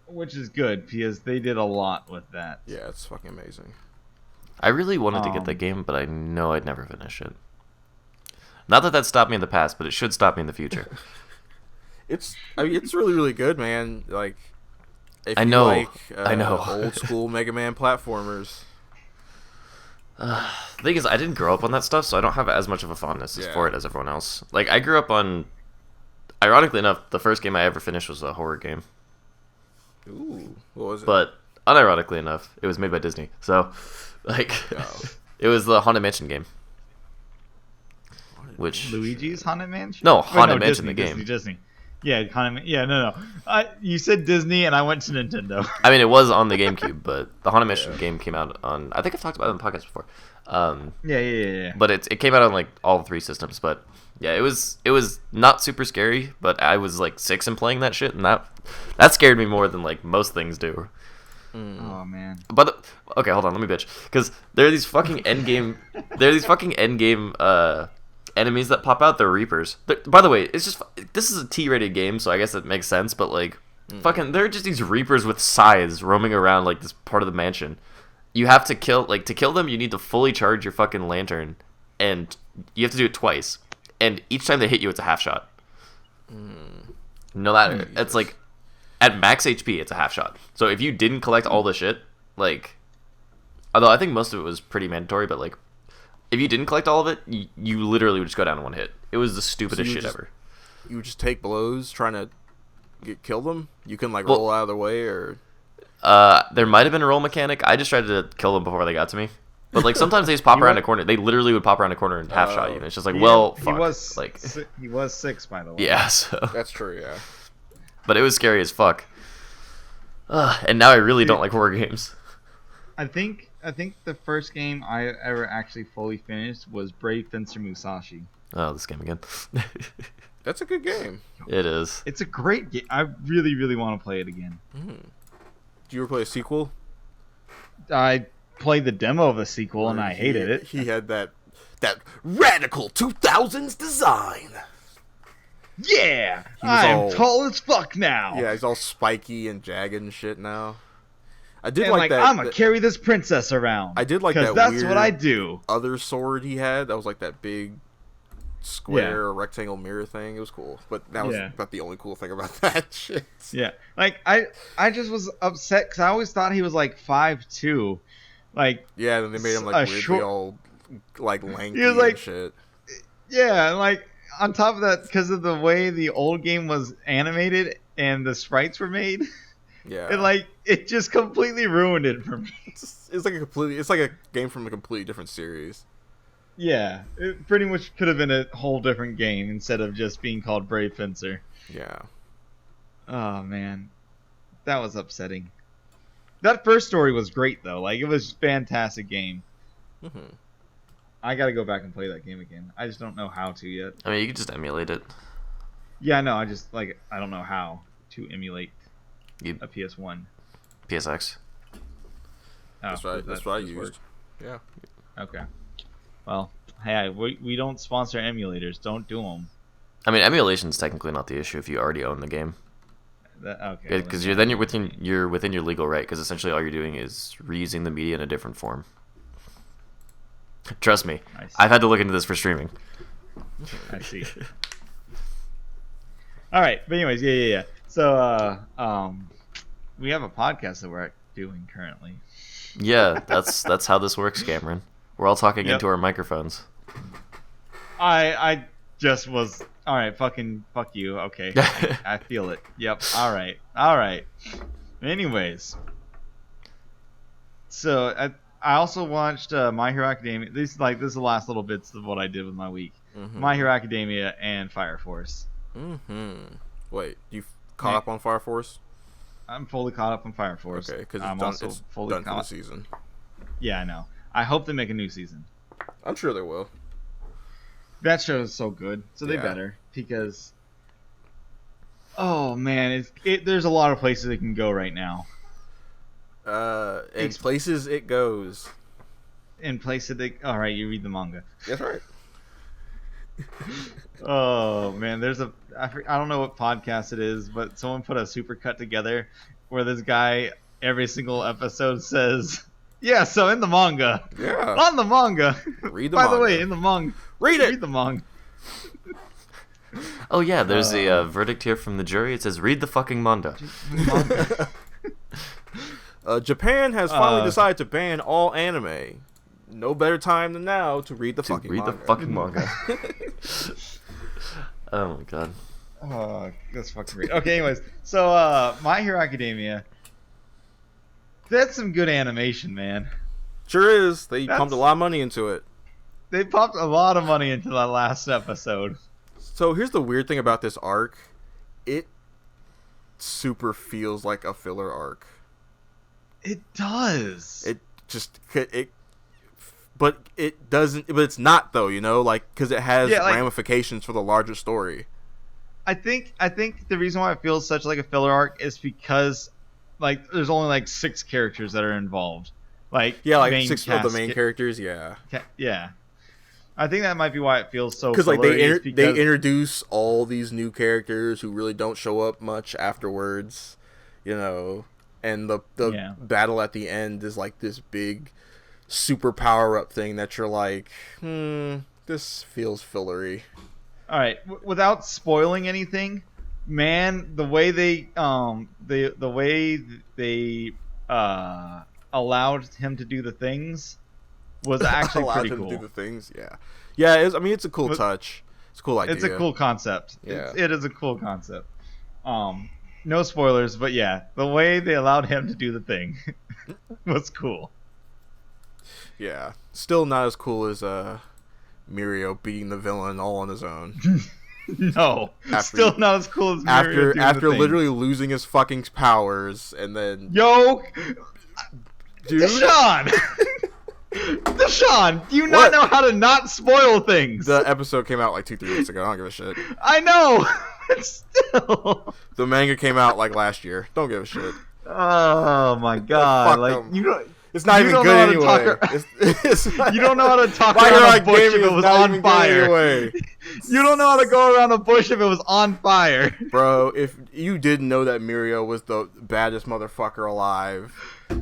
Which is good because they did a lot with that. Yeah, it's fucking amazing. I really wanted to get that game, but I know I'd never finish it. Not that stopped me in the past, but it should stop me in the future. It's really, really good, man. Like, if I know. you like old school Mega Man platformers. The thing is, I didn't grow up on that stuff, so I don't have as much of a fondness for it as everyone else. Like, I grew up on... Ironically enough, the first game I ever finished was a horror game. Ooh, what was it? But, unironically enough, it was made by Disney. So, like, it was the Haunted Mansion game. Which... Luigi's Haunted Mansion? No, Haunted Mansion, the game. Disney. Yeah, no. You said Disney, and I went to Nintendo. I mean, it was on the GameCube, but the Haunted Mansion game came out on... I think I've talked about it on the podcast before. Yeah. But it came out on, like, all 3 systems, but... Yeah, it was not super scary, but I was, like, 6 and playing that shit, and that scared me more than, like, most things do. Oh, man. But, okay, hold on, let me bitch. Because there are these fucking endgame... enemies that pop out. They're Reapers. By the way, it's just... This is a T-rated game, so I guess it makes sense, but, like... Fucking... There are just these Reapers with scythes roaming around, like, this part of the mansion. You have to kill... Like, to kill them, you need to fully charge your fucking lantern. And you have to do it twice. And each time they hit you, it's a half shot. No matter. It's like... At max HP, it's a half shot. So if you didn't collect all the shit, like... Although I think most of it was pretty mandatory, but, like... If you didn't collect all of it, you literally would just go down in one hit. It was the stupidest shit ever. You would just take blows trying to kill them? You can, like, roll out of the way, or... There might have been a roll mechanic. I just tried to kill them before they got to me. But, like, sometimes they just pop around a corner. They literally would pop around a corner and half shot you. And it's just like, fuck. He was 6, by the way. Yeah, so... That's true, yeah. But it was scary as fuck. And now I really don't like horror games. I think the first game I ever actually fully finished was Brave Fencer Musashi. Oh, this game again. That's a good game. It is. It's a great game. I really, really want to play it again. Do you ever play a sequel? I played the demo of the sequel and I hated it. He had that radical 2000s design. Yeah, I'm tall as fuck now. Yeah, he's all spiky and jagged and shit now. I did and like that. I'm gonna carry this princess around. I did like that. That's weird what I do. Other sword he had that was like that big square or rectangle mirror thing. It was cool, but that was about the only cool thing about that shit. Yeah, like I just was upset because I always thought he was like 5'2". Like then they made him like weirdly all like lanky like, and shit. Yeah, like on top of that, because of the way the old game was animated and the sprites were made. Yeah, it just completely ruined it for me. It's like a game from a completely different series. Yeah, it pretty much could have been a whole different game instead of just being called Brave Fencer. Yeah. Oh man, that was upsetting. That first story was great though. Like it was a fantastic game. I gotta go back and play that game again. I just don't know how to yet. I mean, you could just emulate it. Yeah, no, I just I don't know how to emulate You a PS1. PSX. Oh, That's right. That's what I used. work? Yeah. Okay. Well, hey, we don't sponsor emulators. Don't do them. I mean, emulation's technically not the issue if you already own the game. Okay. Because you're within your legal right. Because essentially all you're doing is reusing the media in a different form. Trust me, I've had to look into this for streaming. I see. All right, but anyways, yeah. So, we have a podcast that we're doing currently. Yeah, that's how this works, Cameron. We're all talking into our microphones. I just was all right. Fucking fuck you. Okay, I feel it. Yep. All right. Anyways, so I also watched My Hero Academia. This is the last little bits of what I did with my week. Mm-hmm. My Hero Academia and Fire Force. Wait, you caught up on Fire Force? I'm fully caught up on Fire Force. Okay, because it's fully done for the season. Yeah, I know. I hope they make a new season. I'm sure they will. That show is so good, so they better, because oh man, there's a lot of places it can go right now. In places it goes. In places all right, you read the manga. That's right. Oh man, I don't know what podcast it is, but someone put a supercut together where this guy every single episode says, "Yeah, so in the manga, on the manga, read the by manga. the way, in the manga, read the manga." Oh yeah, there's a verdict here from the jury. It says, "Read the fucking manga." Japan has finally decided to ban all anime. No better time than now to read the fucking manga. Oh my god. Oh, that's fucking great. Okay, anyways, so My Hero Academia. That's some good animation, man. Sure is. They pumped a lot of money into it. They pumped a lot of money into that last episode. So here's the weird thing about this arc. It super feels like a filler arc. It does. But it doesn't. But it's not though, because it has ramifications for the larger story. I think the reason why it feels such like a filler arc is because there's only 6 characters that are involved. 6 of the main characters. Yeah. Yeah. I think that might be why it feels so. Because they introduce all these new characters who really don't show up much afterwards, and the battle at the end is this big super power up thing that you're like, this feels fillery. All right, without spoiling anything, man, the way they allowed him to do the things was actually pretty cool. Allowed him to do the things, yeah. It's a cool touch. It's a cool idea. It's a cool concept. Yeah, it is a cool concept. No spoilers, but yeah, the way they allowed him to do the thing was cool. Yeah, still not as cool as Mirio beating the villain all on his own. No, still not as cool as Mirio after literally losing his fucking powers and then dude, DeShon, do you not know how to not spoil things? The episode came out 2-3 weeks ago. I don't give a shit. I know, but still. The manga came out last year. Don't give a shit. Oh my god! It's not even good anyway. You don't know how to talk around a bush if it was on fire. You don't know how to go around a bush if it was on fire. Bro, if you didn't know that Mirio was the baddest motherfucker alive,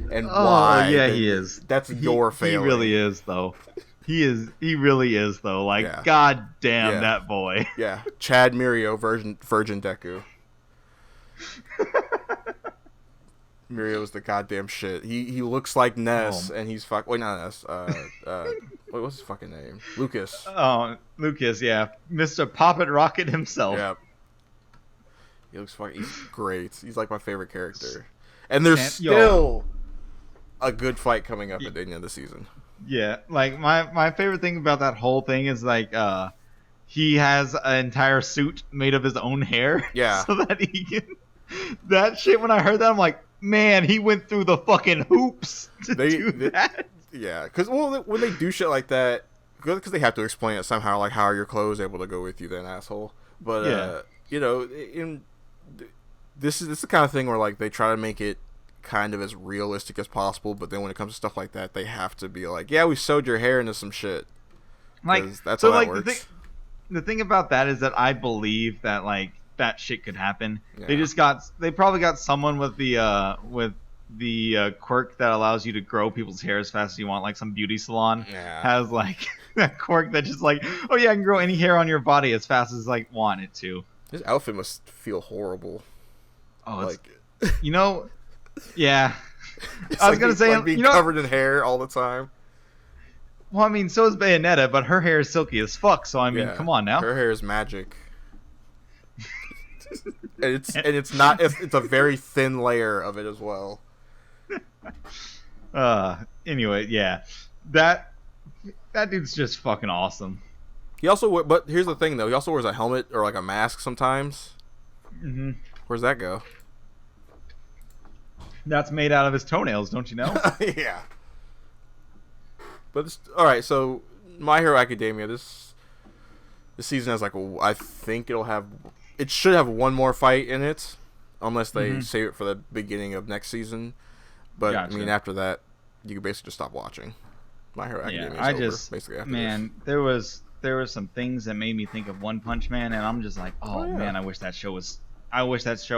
and why? Yeah, he is. That's your failing. He really is, though. He really is, though. God damn that boy. Yeah, Chad Mirio, Virgin Deku. Mirio's the goddamn shit. He looks like Ness, and he's wait, not Ness. Wait, what's his fucking name? Lucas. Oh, Lucas, yeah, Mr. Poppet Rocket himself. Yeah. He looks fucking. He's great. He's my favorite character. And there's still a good fight coming up at the end of the season. Yeah, my favorite thing about that whole thing is he has an entire suit made of his own hair. Yeah. So that he can. That shit. When I heard that, I'm like, man, he went through the fucking hoops to do that. Yeah, because when they do shit like that, good because they have to explain it somehow. Like, how are your clothes able to go with you, then, asshole? But you know, this is the kind of thing where like they try to make it kind of as realistic as possible, but then when it comes to stuff like that, they have to be like, yeah, we sewed your hair into some shit. Like, that's so how like that works. the thing about that is that I believe that like that shit could happen. Yeah. They probably got someone with the quirk that allows you to grow people's hair as fast as you want, like some beauty salon has like that quirk that just like, oh yeah, I can grow any hair on your body as fast as like want it to. His outfit must feel horrible. Oh, like, you know, yeah. I was gonna say, like, being covered in hair all the time. Well, I mean, so is Bayonetta, but her hair is silky as fuck. So I mean, come on now. Her hair is magic. and it's not. It's a very thin layer of it as well. Anyway, yeah, that dude's just fucking awesome. He also, but here's the thing though. He also wears a helmet or like a mask sometimes. Mm-hmm. Where's that go? That's made out of his toenails, don't you know? Yeah. But all right, so My Hero Academia. This season has like I think it should have one more fight in it, unless they save it for the beginning of next season. But gotcha. I mean, after that, you can basically just stop watching. My Hero Academia is over, basically after this. There was some things that made me think of One Punch Man, and I'm just like, man, I wish that show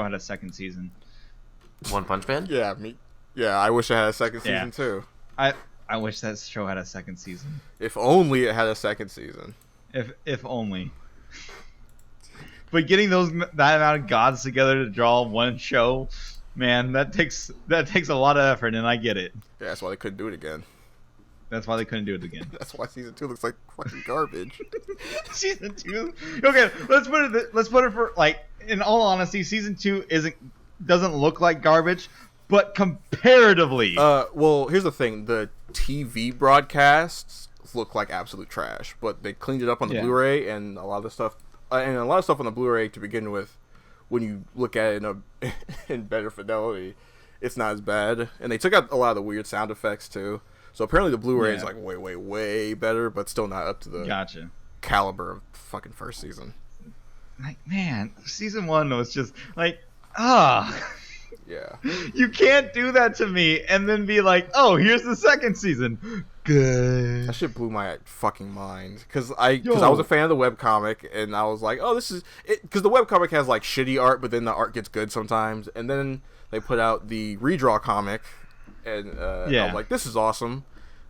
had a second season. One Punch Man? Yeah, I wish it had a second season too. I wish that show had a second season. If only it had a second season. If only. But getting that amount of gods together to draw one show, man, that takes a lot of effort, and I get it. Yeah, that's why they couldn't do it again. That's why they couldn't do it again. That's why season 2 looks like fucking garbage. Season 2. Okay, let's put it for like. In all honesty, season 2 doesn't look like garbage, but comparatively. Well, here's the thing: the TV broadcasts look like absolute trash, but they cleaned it up on the Blu-ray, and a lot of the stuff, on the Blu-ray to begin with, when you look at it in better fidelity, it's not as bad. And they took out a lot of the weird sound effects too. So apparently the Blu-ray is like way, way, way better, but still not up to the caliber of fucking first season. Like, man, season 1 was just like, yeah. You can't do that to me and then be like, oh, here's the second season. Good. That shit blew my fucking mind. Because I was a fan of the webcomic, and I was like, oh, this is it. Because the webcomic has like shitty art, but then the art gets good sometimes. And then they put out the redraw comic, and I was like, this is awesome.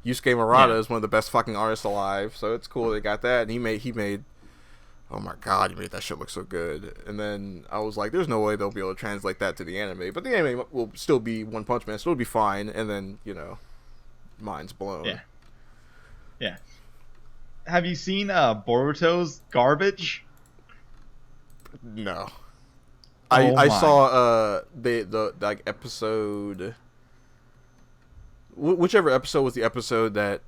Yusuke Murata is one of the best fucking artists alive, so it's cool they got that. And he made oh my god, he made that shit look so good. And then I was like, there's no way they'll be able to translate that to the anime. But the anime will still be One Punch Man, so it'll be fine. And then, mind's blown. Yeah. Yeah. Have you seen Boruto's Garbage? No. I saw the like episode, whichever episode was the episode that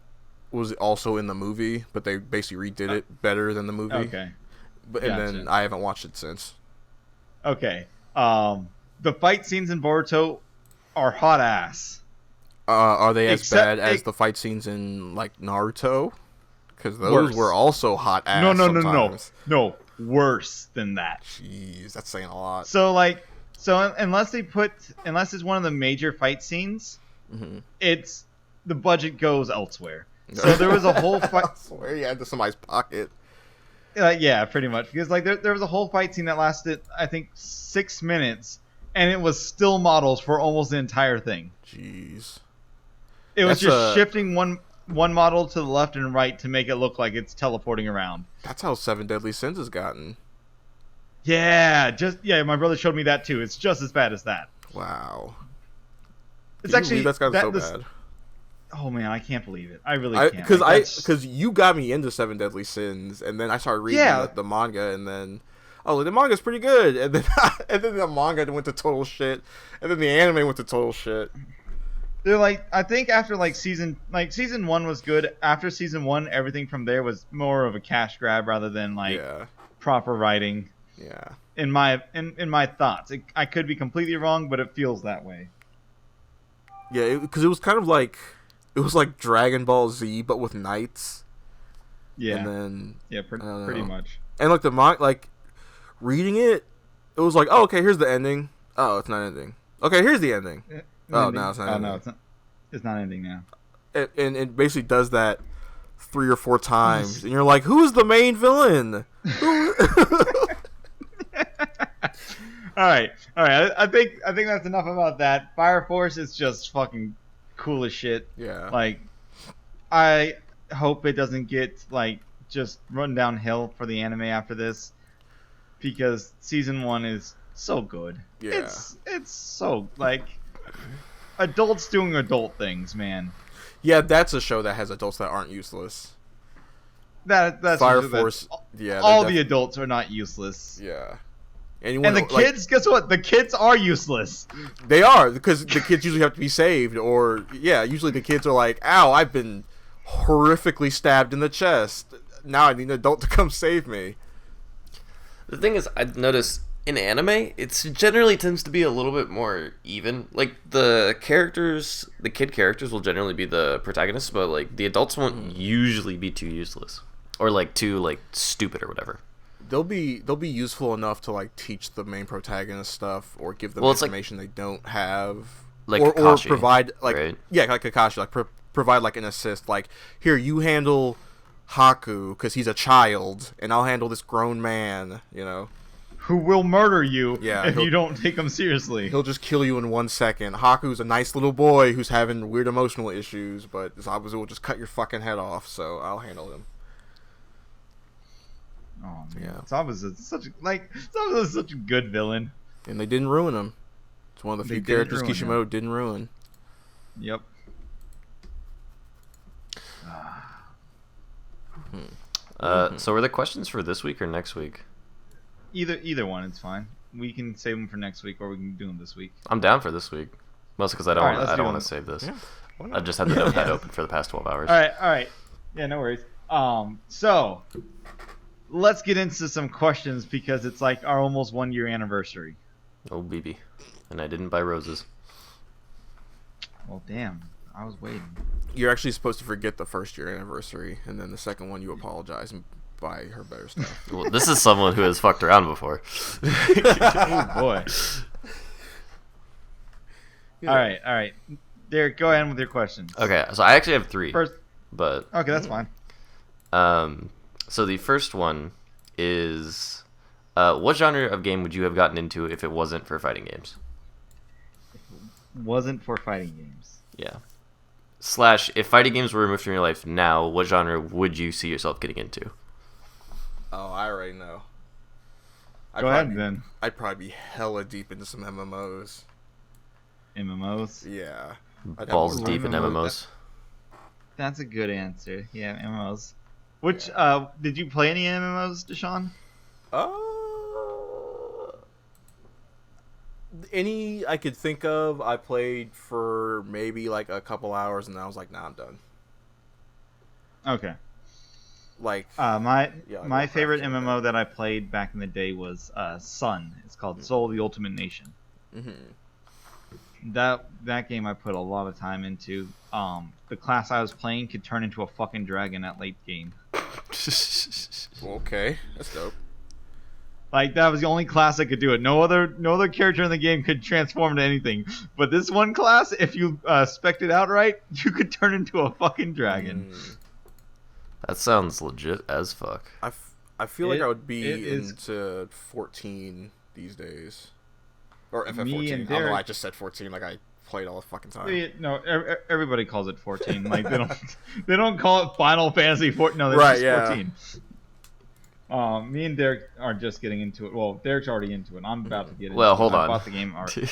was also in the movie, but they basically redid it better than the movie. Okay. But and then I haven't watched it since. Okay. The fight scenes in Boruto are hot ass. Are they as bad as the fight scenes in like Naruto? Because those were also hot ass. No, worse than that. Jeez, that's saying a lot. So unless it's one of the major fight scenes, it's the budget goes elsewhere. So there was a whole fight. I swear you had to somebody's pocket. Yeah, pretty much. Because like there was a whole fight scene that lasted, I think, 6 minutes, and it was still models for almost the entire thing. Jeez. It was just shifting one model to the left and right to make it look like it's teleporting around. That's how Seven Deadly Sins has gotten. Yeah, my brother showed me that too. It's just as bad as that. Wow. It's actually that's gotten so bad. Oh man, I can't believe it. I really can't. Because you got me into Seven Deadly Sins, and then I started reading the manga, and then the manga's pretty good, and then the manga went to total shit, and then the anime went to total shit. They're like, I think after season 1 was good. After season 1, everything from there was more of a cash grab rather than proper writing. Yeah. In my thoughts, I could be completely wrong, but it feels that way. Yeah, because it was kind of like. It was like Dragon Ball Z, but with knights. Yeah. And then pretty much. And like reading it, it was like, oh, okay, here's the ending. Oh, it's not ending. Okay, here's the ending. No, it's not ending. No, it's not ending now. And it basically does that 3 or 4 times, and you're like, who's the main villain? All right. I think that's enough about that. Fire Force is just fucking cool as shit. Yeah. Like, I hope it doesn't get like just run downhill for the anime after this, because season 1 is so good. Yeah. It's so like adults doing adult things, man. Yeah, that's a show that has adults that aren't useless. That's Fire Force. Yeah. All the adults are not useless. Yeah. And the kids, guess what? The kids are useless. They are, because the kids usually have to be saved, or usually the kids are like, "Ow, I've been horrifically stabbed in the chest. Now I need an adult to come save me." The thing is, I've noticed in anime, it generally tends to be a little bit more even. Like the kid characters will generally be the protagonists, but like the adults won't usually be too useless or like too like stupid or whatever. They'll be useful enough to like teach the main protagonist stuff or give them information they don't have, like or Kakashi, provide like right? like Kakashi, like provide like an assist. Like, here, you handle Haku because he's a child, and I'll handle this grown man. Who will murder you if he'll- you don't take him seriously. He'll just kill you in 1 second. Haku's a nice little boy who's having weird emotional issues, but Zabuza will just cut your fucking head off, so I'll handle him. Oh man, Yeah. Zabuza's such a good villain. And they didn't ruin him. It's one of the They few didn't characters ruin Kishimoto didn't ruin. Yep. So were the questions for this week or next week? Either one, it's fine. We can save them for next week, or we can do them this week. I'm down for this week, mostly because I All right, don't let's do want them. to save this. Yeah, why not? I've just had the notepad open for the past 12 hours. All right. Yeah, no worries. So let's get into some questions, because it's like our almost 1 year anniversary. Oh, BB. And I didn't buy roses. Well, damn, I was waiting. You're actually supposed to forget the first year anniversary, and then the second one you apologize and buy her better stuff. Well, this is someone who has fucked around before. Oh boy. All right. Derek, go ahead with your questions. Okay, so I actually have 3. First, But okay, that's fine. so the first one is, what genre of game would you have gotten into if it wasn't for fighting games? Wasn't for fighting games. Yeah. / if fighting games were removed from your life now, what genre would you see yourself getting into? Oh, I already know. Go ahead, then. I'd probably be hella deep into some MMOs. MMOs. Yeah. Balls deep in MMOs. That's a good answer. Yeah, MMOs. Which did you play any MMOs, DeShon? Any I could think of, I played for maybe like a couple hours, and then I was like, nah, I'm done. Okay. Like, my favorite MMO that I played back in the day was Sun. It's called Soul: The Ultimate Nation. That game I put a lot of time into. The class I was playing could turn into a fucking dragon at late game. okay, that's dope. Like, that was the only class that could do it. No other character in the game could transform to anything. But this one class, if you spec'd it out right, you could turn into a fucking dragon. That sounds legit as fuck. I feel like I would be into 14 these days. Or FF14. I don't know, I just said 14 like I played all the fucking time. No, everybody calls it 14. Like, they don't call it Final Fantasy 14. No, Right, just 14. Me and Derek are just getting into it. Well, Derek's already into it. I'm about to get into it. Well, hold on. I bought the game already.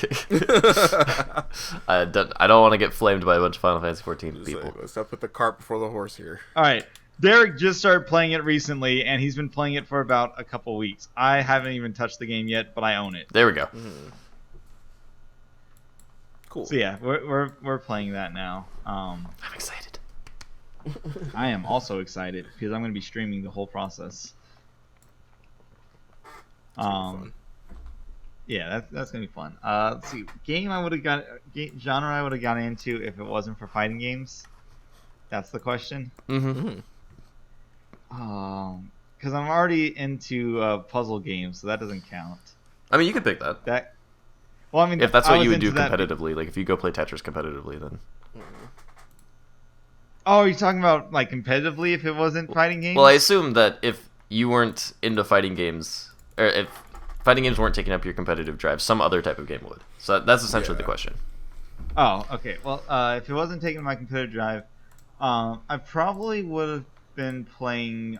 I don't want to get flamed by a bunch of Final Fantasy 14 people. Let's not put the cart before the horse here. All right. Derek just started playing it recently, and he's been playing it for about a couple weeks. I haven't even touched the game yet, but I own it. There we go. Cool. So yeah, we're playing that now. I'm excited. I am also excited because I'm going to be streaming the whole process. Yeah, that's gonna be fun. Let's see, genre I would have got into if it wasn't for fighting games. That's the question. Because I'm already into puzzle games, so that doesn't count. I mean, you could pick that. Well, I mean, if that's I what was you would do into that competitively, like if you go play Tetris competitively, then. Oh, are you talking about like competitively if it wasn't fighting games? Well, I assume that if you weren't into fighting games, or if fighting games weren't taking up your competitive drive, some other type of game would. So that's essentially the question. Oh, okay. Well, if it wasn't taking my competitive drive, I probably would have been playing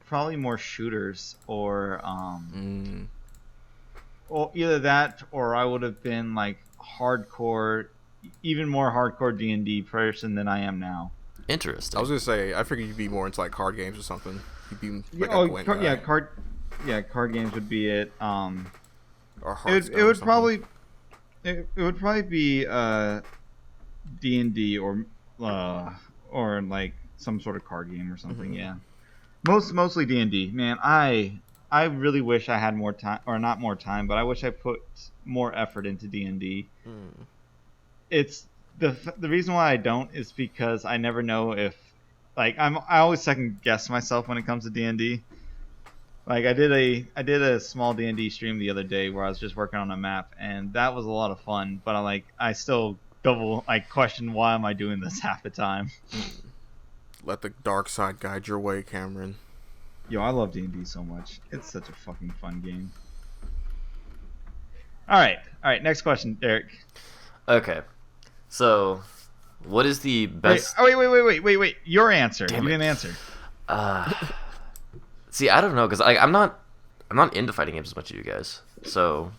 probably more shooters or well, either that or I would have been like hardcore, even more hardcore D&D person than I am now. Interesting. I was gonna say, I figured you'd be more into like card games or something. You'd be like a Gwent guy. Card games would be it. Or it would probably be D&D or like some sort of card game or something. Yeah, mostly D&D. Man, I really wish I had more time, or not more time, but I wish I put more effort into D&D. It's the reason why I don't is because I never know if like I always second guess myself when it comes to D&D. Like I did a small D&D stream the other day where I was just working on a map, and that was a lot of fun. But I still question why am I doing this half the time. Let the dark side guide your way, Cameron. Yo, I love D&D so much. It's such a fucking fun game. All right. Next question, Derek. Okay, so what is the best? Wait. Your answer. Damn you it. didn't answer. See, I don't know, because I'm not into fighting games as much as you guys. So,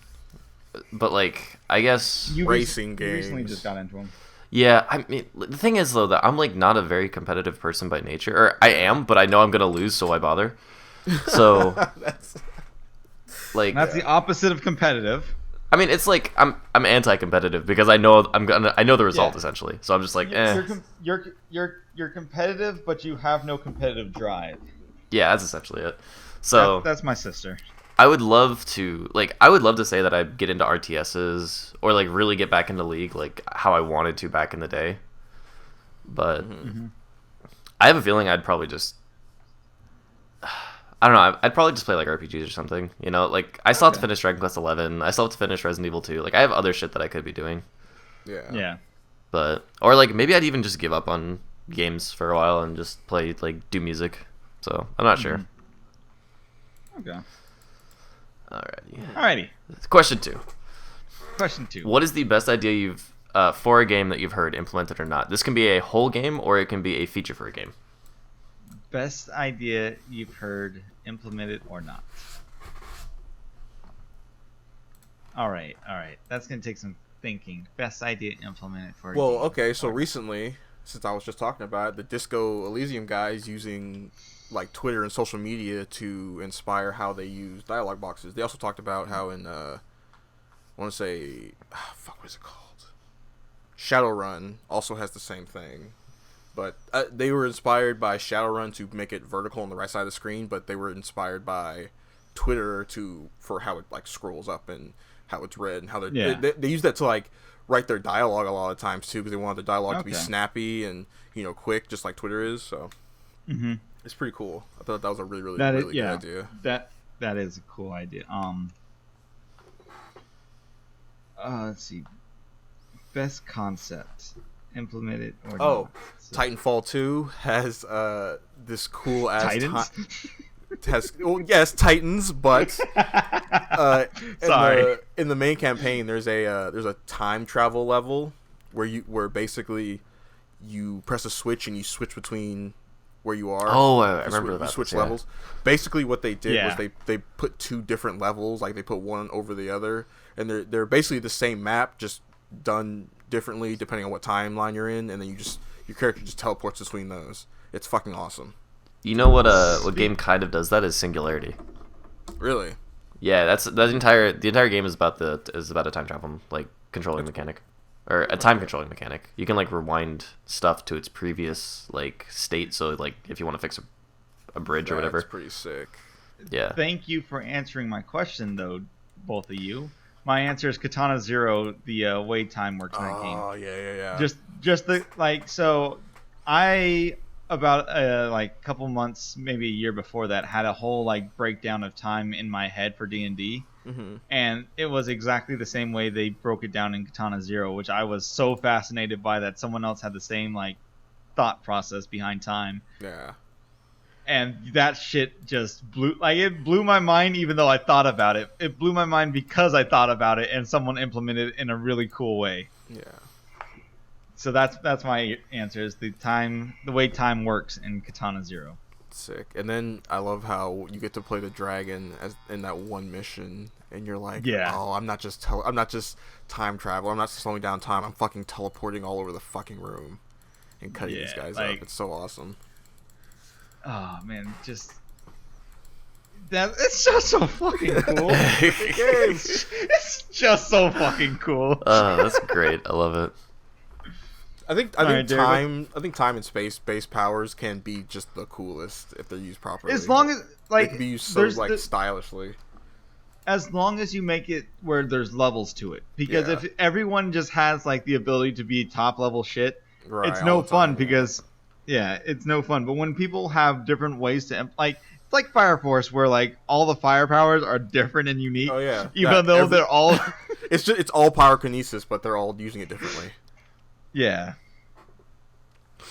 but like, I guess Racing You games. recently just got into them. yeah. I mean, the thing is though that I'm like not a very competitive person by nature, or I am, but I know I'm gonna lose, so why bother? So, like, That's the opposite of competitive. I mean, it's like I'm anti-competitive because I know the result essentially. So I'm just like, You're competitive, but you have no competitive drive. Yeah, that's essentially it. So that's my sister. I would love to say that I get into RTSs or like really get back into League like how I wanted to back in the day. But I have a feeling I'd probably just I don't know, I'd probably just play like RPGs or something, you know? Like I still have to finish Dragon Quest 11. I still have to finish Resident Evil 2. Like I have other shit that I could be doing. Yeah. But or like maybe I'd even just give up on games for a while and just play like do music. So, I'm not sure. Okay. Alrighty. Question 2. Question 2. What is the best idea you've for a game that you've heard implemented or not? This can be a whole game or it can be a feature for a game. Best idea you've heard implemented or not? All right. That's gonna take some thinking. Best idea implemented for a game. Okay. So recently, since I was just talking about it, the Disco Elysium guys using like Twitter and social media to inspire how they use dialogue boxes. They also talked about how in I want to say what is it called? Shadowrun also has the same thing. But they were inspired by Shadowrun to make it vertical on the right side of the screen, but they were inspired by Twitter for how it like scrolls up and how it's read and how they use that to like write their dialogue a lot of times too, because they want the dialogue to be snappy and quick, just like Twitter is. So it's pretty cool. I thought that was a really good idea. That is a cool idea. Let's see. Best concept implemented or not. Titanfall 2 has this cool ass Titans. Yes, Titans, but Sorry. In the main campaign, there's a time travel level where basically you press a switch and you switch between where you are. Oh, I remember that. You switch levels. Basically, what they did was they put two different levels, like they put one over the other, and they're basically the same map, just done differently depending on what timeline you're in, and then your character just teleports between those. It's fucking awesome. You know what game kind of does that is Singularity. Really? Yeah, the entire game is about a time travel like controlling mechanic. Or a time controlling mechanic. You can like rewind stuff to its previous like state, so like if you want to fix a bridge or whatever. That's pretty sick. Yeah. Thank you for answering my question though, both of you. My answer is Katana Zero, the way time works in that game. Oh yeah. Just the like. So I about like a couple months, maybe a year before that, had a whole like breakdown of time in my head for D&D. And it was exactly the same way they broke it down in Katana Zero, which I was so fascinated by that someone else had the same like thought process behind time. Yeah. And that shit just blew my mind, even though I thought about it. It blew my mind because I thought about it and someone implemented it in a really cool way. Yeah. So that's my answer, is the way time works in Katana Zero. Sick. And then I love how you get to play the dragon as in that one mission, and you're like, oh, I'm not just time travel. I'm not slowing down time. I'm fucking teleporting all over the fucking room and cutting these guys up. It's so awesome. Oh man, it's just so fucking cool. It's just so fucking cool. That's great. I love it. I think time and space powers can be just the coolest if they're used properly. As long as they can be used so stylishly. As long as you make it where there's levels to it, because if everyone just has like the ability to be top level shit, it's no fun. Because it's no fun. But when people have different ways to it's like Fire Force, where like all the fire powers are different and unique. Oh yeah, even though they're all it's all pyrokinesis, but they're all using it differently. Yeah.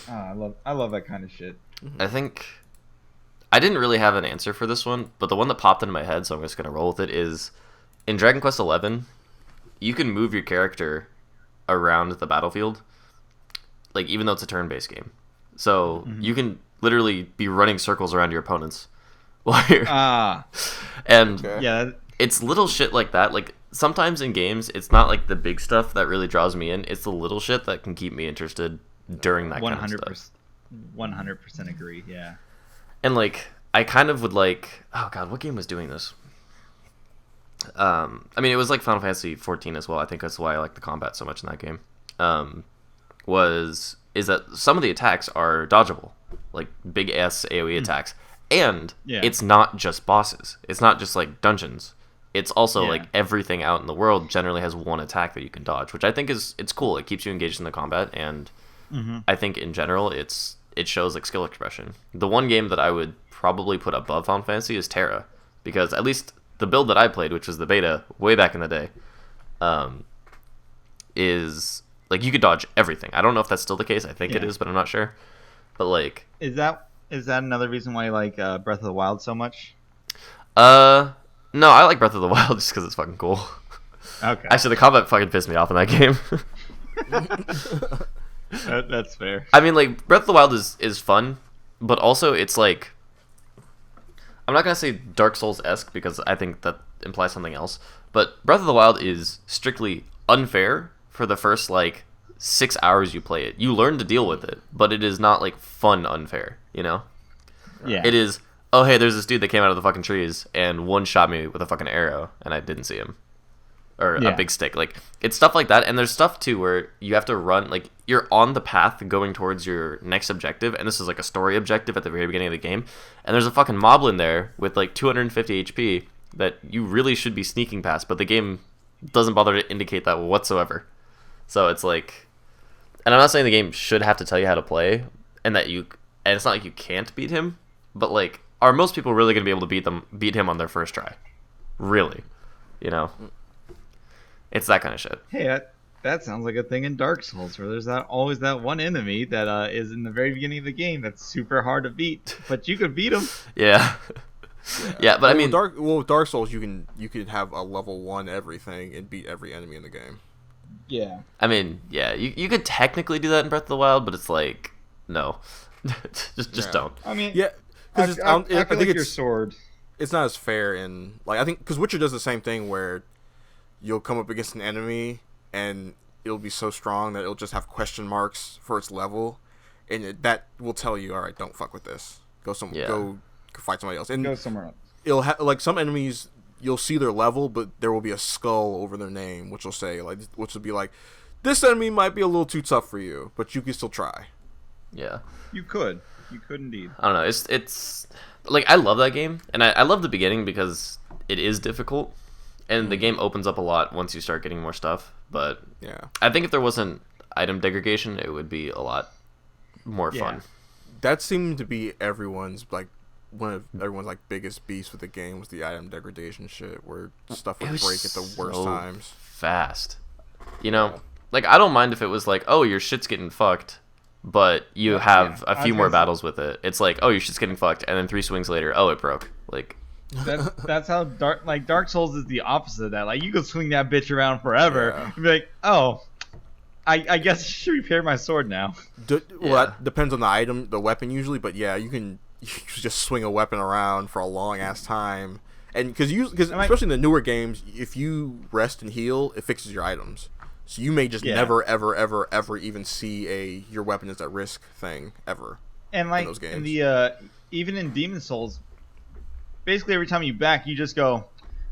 Oh, I love that kind of shit. I think I didn't really have an answer for this one, but the one that popped into my head, so I'm just gonna roll with it, is in Dragon Quest XI, you can move your character around the battlefield, like even though it's a turn-based game. So you can literally be running circles around your opponents while you're it's little shit like that. Like sometimes in games, it's not like the big stuff that really draws me in. It's the little shit that can keep me interested during that 100%, kind of stuff. 100% agree. Yeah. And like I kind of would like, oh god, what game was doing this? I mean, it was like Final Fantasy 14 as well. I think that's why I like the combat so much in that game. Is that some of the attacks are dodgeable, like big ass AoE attacks, and it's not just bosses. It's not just like dungeons. It's also like everything out in the world generally has one attack that you can dodge, which I think it's cool. It keeps you engaged in the combat, and I think in general it shows like skill expression. The one game that I would probably put above Final Fantasy is Terra, because at least the build that I played, which was the beta way back in the day, is like you could dodge everything. I don't know if that's still the case. I think it is, but I'm not sure. But like, is that another reason why you like Breath of the Wild so much? No, I like Breath of the Wild just because it's fucking cool. Okay. Actually, the combat fucking pissed me off in that game. That's fair. I mean, like, Breath of the Wild is fun, but also it's like, I'm not gonna say Dark Souls-esque because I think that implies something else, but Breath of the Wild is strictly unfair for the first like 6 hours you play it. You learn to deal with it, but it is not like fun unfair, you know? Yeah. It is, oh hey, there's this dude that came out of the fucking trees and one shot me with a fucking arrow and I didn't see him. Or a big stick. Like, it's stuff like that, and there's stuff too where you have to run, like, you're on the path going towards your next objective, and this is like a story objective at the very beginning of the game, and there's a fucking moblin there with like 250 HP that you really should be sneaking past, but the game doesn't bother to indicate that whatsoever. So it's like, and I'm not saying the game should have to tell you how to play, and it's not like you can't beat him, but like, are most people really going to be able to beat him on their first try? Really? You know? It's that kind of shit. Hey, that sounds like a thing in Dark Souls, where there's always that one enemy that is in the very beginning of the game that's super hard to beat, but you can beat him. Yeah. Yeah, but I mean, with Dark Souls, you can have a level 1 everything and beat every enemy in the game. Yeah. I mean, yeah, you could technically do that in Breath of the Wild, but it's like, no, just don't. I mean, yeah, because I feel like your sword. It's not as fair in, like, I think because Witcher does the same thing where you'll come up against an enemy and it'll be so strong that it'll just have question marks for its level, and that will tell you, all right, don't fuck with this. Go fight somebody else, and go somewhere else. It'll like some enemies, you'll see their level, but there will be a skull over their name, which will be like, this enemy might be a little too tough for you, but you can still try. Yeah, you could indeed. I don't know. It's like, I love that game, and I love the beginning because it is difficult. And the game opens up a lot once you start getting more stuff. But yeah, I think if there wasn't item degradation, it would be a lot more fun. that seemed to be everyone's like one of everyone's like biggest beefs with the game was the item degradation shit, where stuff would break at the worst times. Fast, you know. Like, I don't mind if it was like, oh, your shit's getting fucked, but you have a few more battles with it. It's like, oh, your shit's getting fucked, and then 3 swings later, oh, it broke. Like, that's how Dark Souls is the opposite of that. Like, you could swing that bitch around forever and be like, oh, I guess I should repair my sword now. That depends on the item, the weapon usually, but yeah, you can just swing a weapon around for a long ass time, and because especially in the newer games, if you rest and heal, it fixes your items. So you may just never, ever, ever, ever even see your weapon is at risk thing ever. And like in those games. in the even in Demon Souls, basically every time you back, you just go,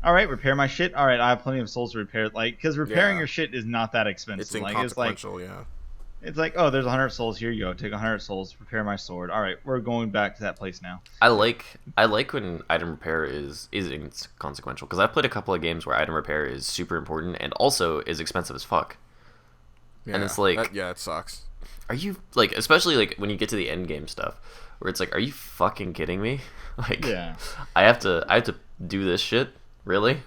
all right, repair my shit. All right, I have plenty of souls to repair. Like, because repairing your shit is not that expensive. It's inconsequential, It's like, oh, there's 100 souls. Here you go. Take 100 souls. Repair my sword. All right, we're going back to that place now. I like when item repair is inconsequential, because I've played a couple of games where item repair is super important and also is expensive as fuck. Yeah, and it's like, it sucks. Are you like, especially like when you get to the end game stuff, where it's like, are you fucking kidding me? Like, I have to do this shit, really?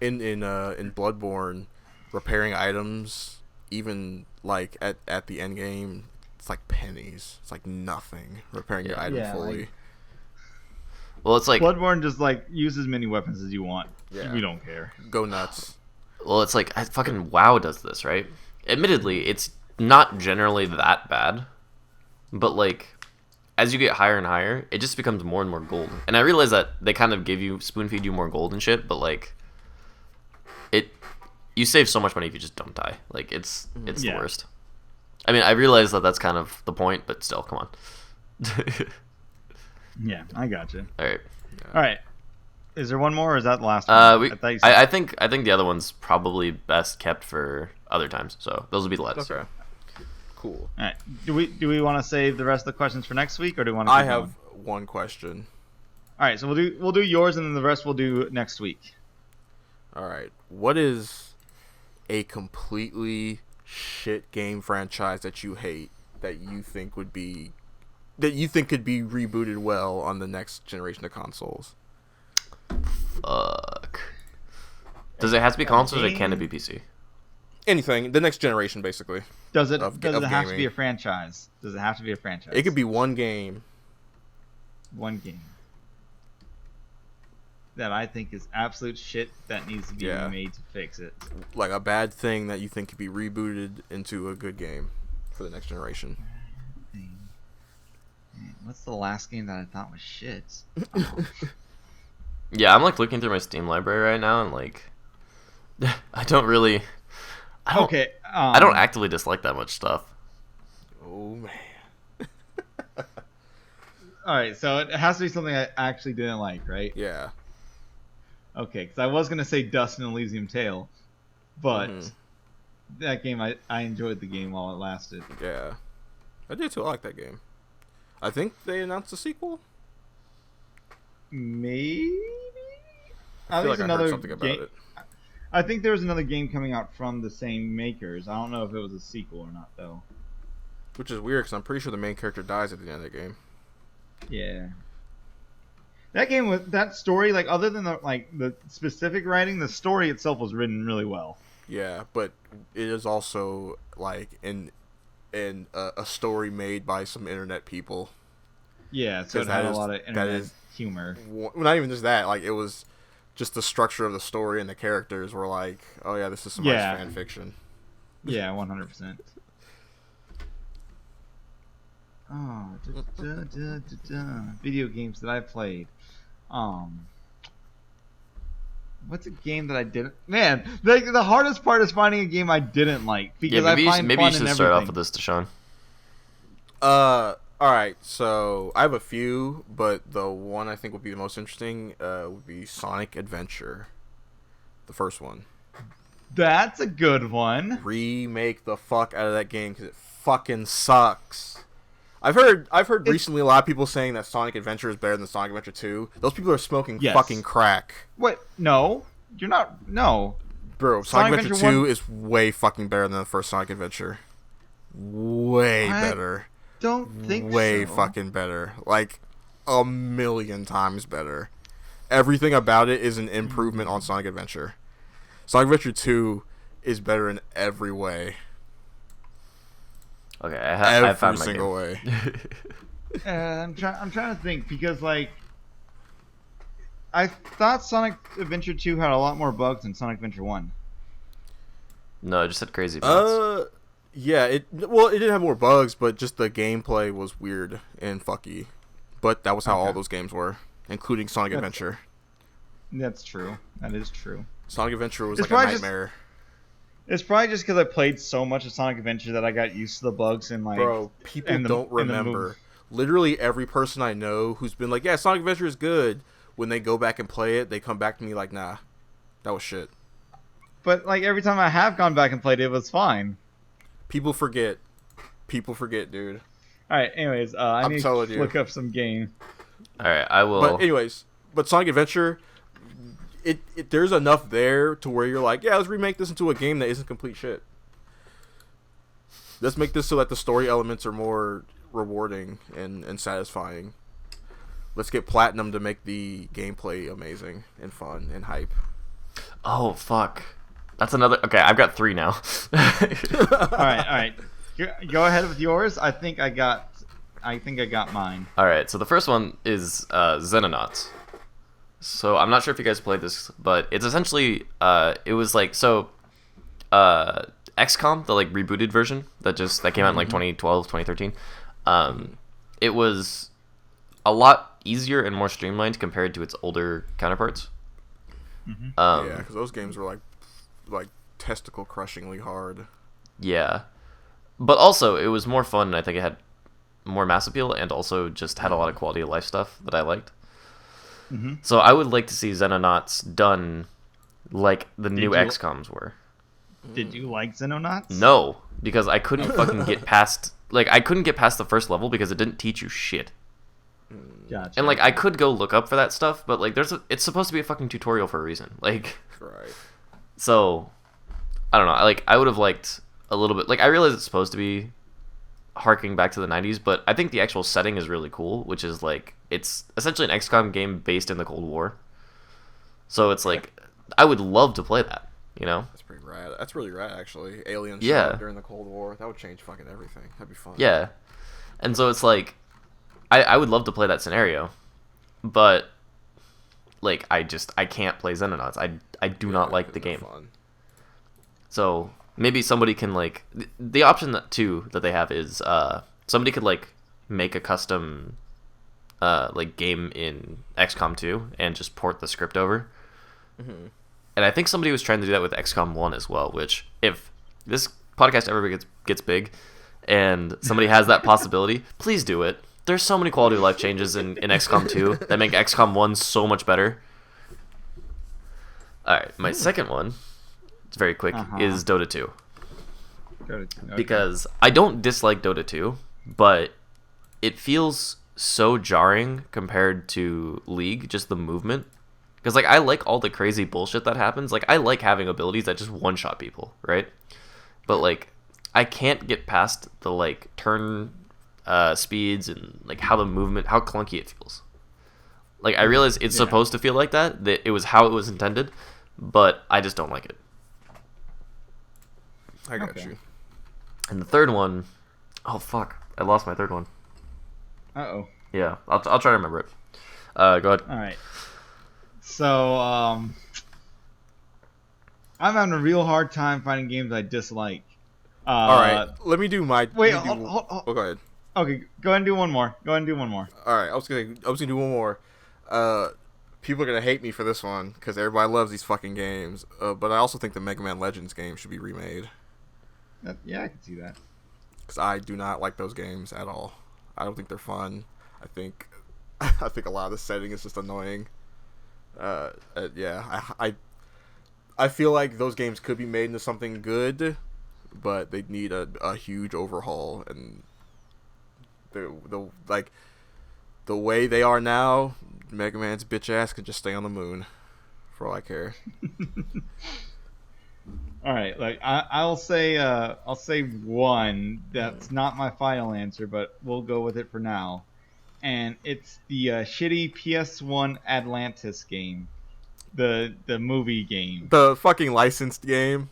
In Bloodborne, repairing items, even like at the end game, it's like pennies. It's like nothing repairing your item fully. Well, it's like Bloodborne just like use as many weapons as you want. Yeah. We don't care. Go nuts. Well, it's like fucking WoW does this, right? Admittedly, it's not generally that bad, but like as you get higher and higher, it just becomes more and more gold. And I realize that they kind of spoon feed you more gold and shit, but like you save so much money if you just don't die. Like, it's the worst. I mean, I realize that that's kind of the point, but still, come on. Yeah, I got you. All right. All right. Is there one more, or is that the last one? I think the other one's probably best kept for other times. So those will be the last. Okay. Cool. All right. Do we want to save the rest of the questions for next week, or do we want to? I have one question. All right. So we'll do yours, and then the rest we'll do next week. All right. What is a completely shit game franchise that you hate that you think could be rebooted well on the next generation of consoles? Fuck. Does it have to be consoles, or can it be PC? Anything. The next generation, basically. Does it have to be a franchise? Does it have to be a franchise? It could be one game. One game that I think is absolute shit that needs to be remade to fix it. Like a bad thing that you think could be rebooted into a good game for the next generation. What's the last game that I thought was shit? Yeah, I'm like looking through my Steam library right now, and like, I don't actively dislike that much stuff. Oh man. All right, so it has to be something I actually didn't like, right? Yeah. Okay, because I was gonna say Dust and Elysium Tale, but that game I enjoyed the game while it lasted. Yeah, I did too. I like that game. I think they announced a sequel. Maybe. I feel like I heard something about it. I think there was another game coming out from the same makers. I don't know if it was a sequel or not, though. Which is weird, because I'm pretty sure the main character dies at the end of the game. Yeah. That game was that story, like, other than the specific writing, the story itself was written really well. Yeah, but it is also like a story made by some internet people. Yeah, so it had a lot of internet humor. Not even just that, like, it was just the structure of the story and the characters were like, oh yeah, this is some nice fan fiction. Yeah, 100%. Oh, video games that I played. What's a game that I didn't? Man, the hardest part is finding a game I didn't like because maybe you should start off with this, DeShon. All right. So I have a few, but the one I think would be the most interesting would be Sonic Adventure, the first one. That's a good one. Remake the fuck out of that game because it fucking sucks. I've heard recently a lot of people saying that Sonic Adventure is better than Sonic Adventure 2. Those people are smoking fucking crack. What? No. You're not. No. Bro, Sonic Adventure 2 is way fucking better than the first Sonic Adventure. Way better. don't think way so. fucking better. Like, a million times better. Everything about it is an improvement on Sonic Adventure. Sonic Adventure 2 is better in every way. Okay, I found Every my single game. way. I'm trying to think because like I thought Sonic Adventure 2 had a lot more bugs than Sonic Adventure 1. No, it just had crazy bots. Yeah, it didn't have more bugs, but just the gameplay was weird and fucky. But that was how all those games were, including Sonic Adventure. That's true. That is true. Sonic Adventure was It's like a probably nightmare. It's probably just because I played so much of Sonic Adventure that I got used to the bugs and like. Bro, people don't remember. Literally every person I know who's been like, yeah, Sonic Adventure is good, when they go back and play it, they come back to me like, nah, that was shit. But like every time I have gone back and played it, it was fine. People forget. People forget, dude. All right. Anyways, I need to look up some game. All right, I will. But anyways, Sonic Adventure, it there's enough there to where you're like, yeah, let's remake this into a game that isn't complete shit. Let's make this so that the story elements are more rewarding and satisfying. Let's get Platinum to make the gameplay amazing and fun and hype. Oh fuck, that's another. Okay, I've got 3 now. all right. Go ahead with yours. I think I got mine. All right, so the first one is Xenonauts. So I'm not sure if you guys played this, but it's essentially it was like XCOM, the like rebooted version that came out in like 2012, 2013. It was a lot easier and more streamlined compared to its older counterparts. Yeah, because those games were like testicle crushingly hard. Yeah, but also it was more fun. And I think it had more mass appeal and also just had a lot of quality of life stuff that I liked. So I would like to see Xenonauts done like the new XCOMs were. Did you like Xenonauts? No, because I couldn't fucking get past the first level because it didn't teach you shit. Gotcha. And like I could go look up for that stuff, but like it's supposed to be a fucking tutorial for a reason. Like, right. So I don't know. I would have liked a little bit. Like I realize it's supposed to be harking back to the 90s, but I think the actual setting is really cool, which is like it's essentially an XCOM game based in the Cold War. So it's like I would love to play that, you know? That's pretty rad. That's really rad actually. Aliens during the Cold War. That would change fucking everything. That'd be fun. Yeah. And so it's like I would love to play that scenario, but like I can't play Xenonauts. I do not like the game. Fun. So maybe somebody can like the option that they have is somebody could like make a custom like game in XCOM 2 and just port the script over. And I think somebody was trying to do that with XCOM 1 as well, which if this podcast ever gets big and somebody has that possibility, please do it. There's so many quality of life changes in XCOM 2 that make XCOM 1 so much better. Alright, my second one, it's very quick, is Dota 2. Okay. Because I don't dislike Dota 2, but it feels so jarring compared to League, just the movement. Because like I like all the crazy bullshit that happens. Like I like having abilities that just one-shot people, right? But like I can't get past the like turn speeds and like how clunky it feels. Like I realize it's supposed to feel like that it was how it was intended, but I just don't like it. I got you. And the third one, oh fuck, I lost my third one. Uh-oh. Yeah, I'll try to remember it. Go ahead. All right. So, I'm having a real hard time finding games I dislike. All right, let me do my. Wait, hold. Oh, go ahead. Okay, go ahead and do one more. All right, I was gonna do one more. People are gonna hate me for this one because everybody loves these fucking games. But I also think the Mega Man Legends game should be remade. Yeah, I can see that. Because I do not like those games at all. I don't think they're fun. I think a lot of the setting is just annoying. Yeah, I feel like those games could be made into something good, but they need a huge overhaul. And the way they are now, Mega Man's bitch ass can just stay on the moon, for all I care. All right, like I'll say one that's not my final answer, but we'll go with it for now. And it's the shitty PS1 Atlantis game, the movie game. The fucking licensed game.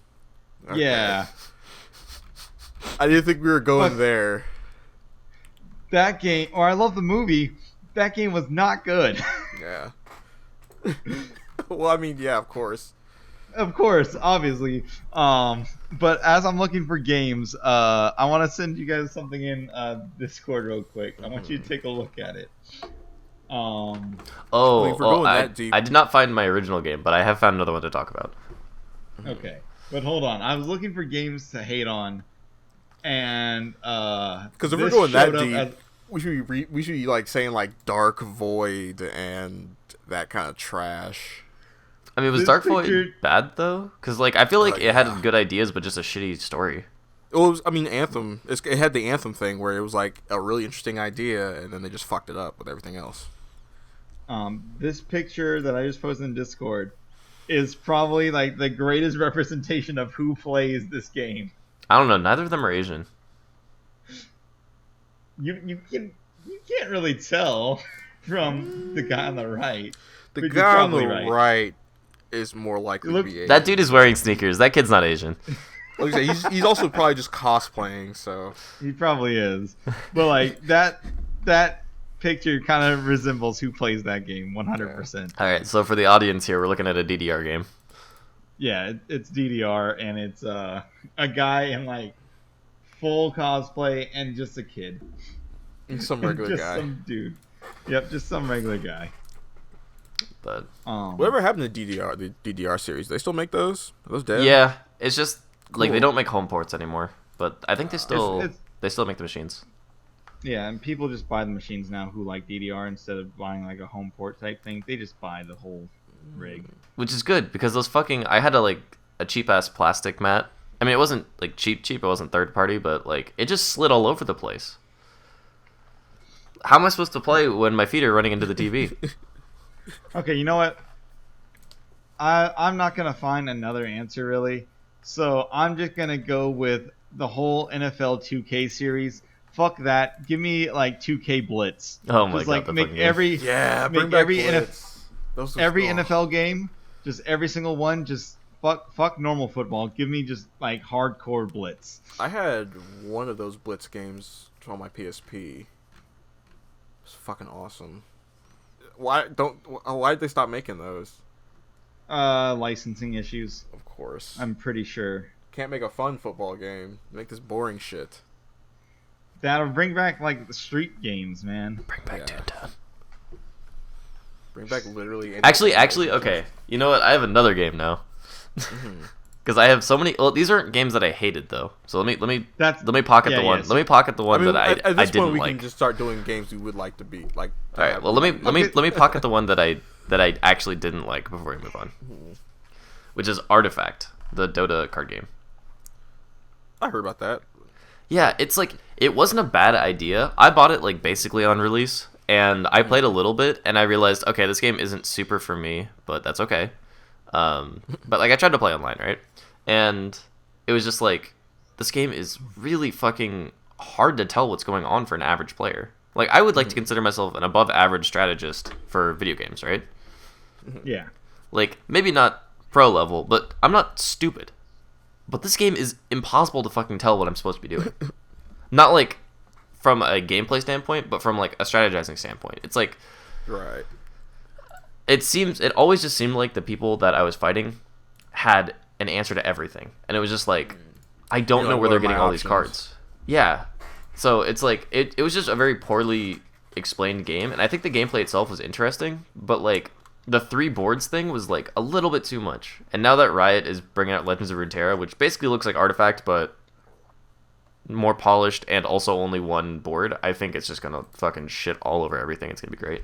Okay. Yeah, I didn't think we were going Fuck. there. that game. Or I love the movie. That game was not good. Yeah. Well, I mean, yeah, of course. Of course, obviously. But as I'm looking for games, I want to send you guys something in Discord real quick. I want you to take a look at it. I mean, if we're going that deep. I did not find my original game, but I have found another one to talk about. Okay, but hold on. I was looking for games to hate on, and because if we're going that deep, we should be like saying like Dark Void and that kind of trash. I mean, was This Dark picture- Void bad though? Because like I feel like it had good ideas, but just a shitty story. Well, it was, I mean, Anthem. It had the Anthem thing where it was like a really interesting idea, and then they just fucked it up with everything else. This picture that I just posted in Discord is probably like the greatest representation of who plays this game. I don't know. Neither of them are Asian. You can't really tell from the guy on the right. The But you're guy on the probably right is more likely to be Asian. That dude is wearing sneakers. That kid's not Asian. Like I said, he's also probably just cosplaying, so... He probably is. But like that picture kind of resembles who plays that game 100%. All right, so for the audience here, we're looking at a DDR game. Yeah, it's DDR and it's a guy in like full cosplay and just a kid. Some regular just guy. some dude. Yep, just some regular guy. But Whatever happened to the DDR series? They still make those? Are those dead? yeah, it's just like Cool. they don't make home ports anymore. But I think they still It's- they still make the machines. Yeah, and people just buy the machines now who like DDR instead of buying like a home port type thing. They just buy the whole rig. Which is good because those fucking I had a cheap ass plastic mat. I mean, it wasn't like cheap. It wasn't third party, but like it just slid all over the place. How am I supposed to play when my feet are running into the TV? Okay, you know what? I'm not gonna find another answer really, so I'm just gonna go with the whole NFL 2K series. Fuck that. Give me like 2K Blitz. Oh my Just god, like the make fucking every Yeah, make bring back every Blitz. Those are every cool. NFL game, just every single one, just fuck normal football. Give me just like hardcore Blitz. I had one of those Blitz games on my PSP. It's fucking awesome. Why did they stop making those? Licensing issues. Of course. I'm pretty sure. Can't make a fun football game. Make this boring shit. That'll bring back like the street games, man. Bring back Yeah. Toontown. Bring back literally any Actually, okay. You know what? I have another game now. Because I have so many. Well, these aren't games that I hated though. So let me pocket yeah, the one. yeah, Let me pocket the one that at I this point, didn't we like. can just start doing games we would like to beat. Like, All right. Well, let me pocket the one that I actually didn't like before we move on. Which is Artifact, the Dota card game. I heard about that. Yeah, it's like it wasn't a bad idea. I bought it like basically on release, and I played a little bit, and I realized, okay, this game isn't super for me, but that's okay. But like I tried to play online, right? And it was just like this game is really fucking hard to tell what's going on for an average player. Like I would like to consider myself an above average strategist for video games, right? Yeah. Like maybe not pro level, but I'm not stupid. But this game is impossible to fucking tell what I'm supposed to be doing. Not like from a gameplay standpoint, but from like a strategizing standpoint. It's like Right. it always just seemed like the people that I was fighting had an answer to everything. And it was just like I don't You're know like, where what they're are my getting all these options? cards. Yeah. So it's like it was just a very poorly explained game, and I think the gameplay itself was interesting, but like the 3 boards thing was like a little bit too much. And now that Riot is bringing out Legends of Runeterra, which basically looks like Artifact but more polished and also only 1 board, I think it's just gonna fucking shit all over everything. It's gonna be great.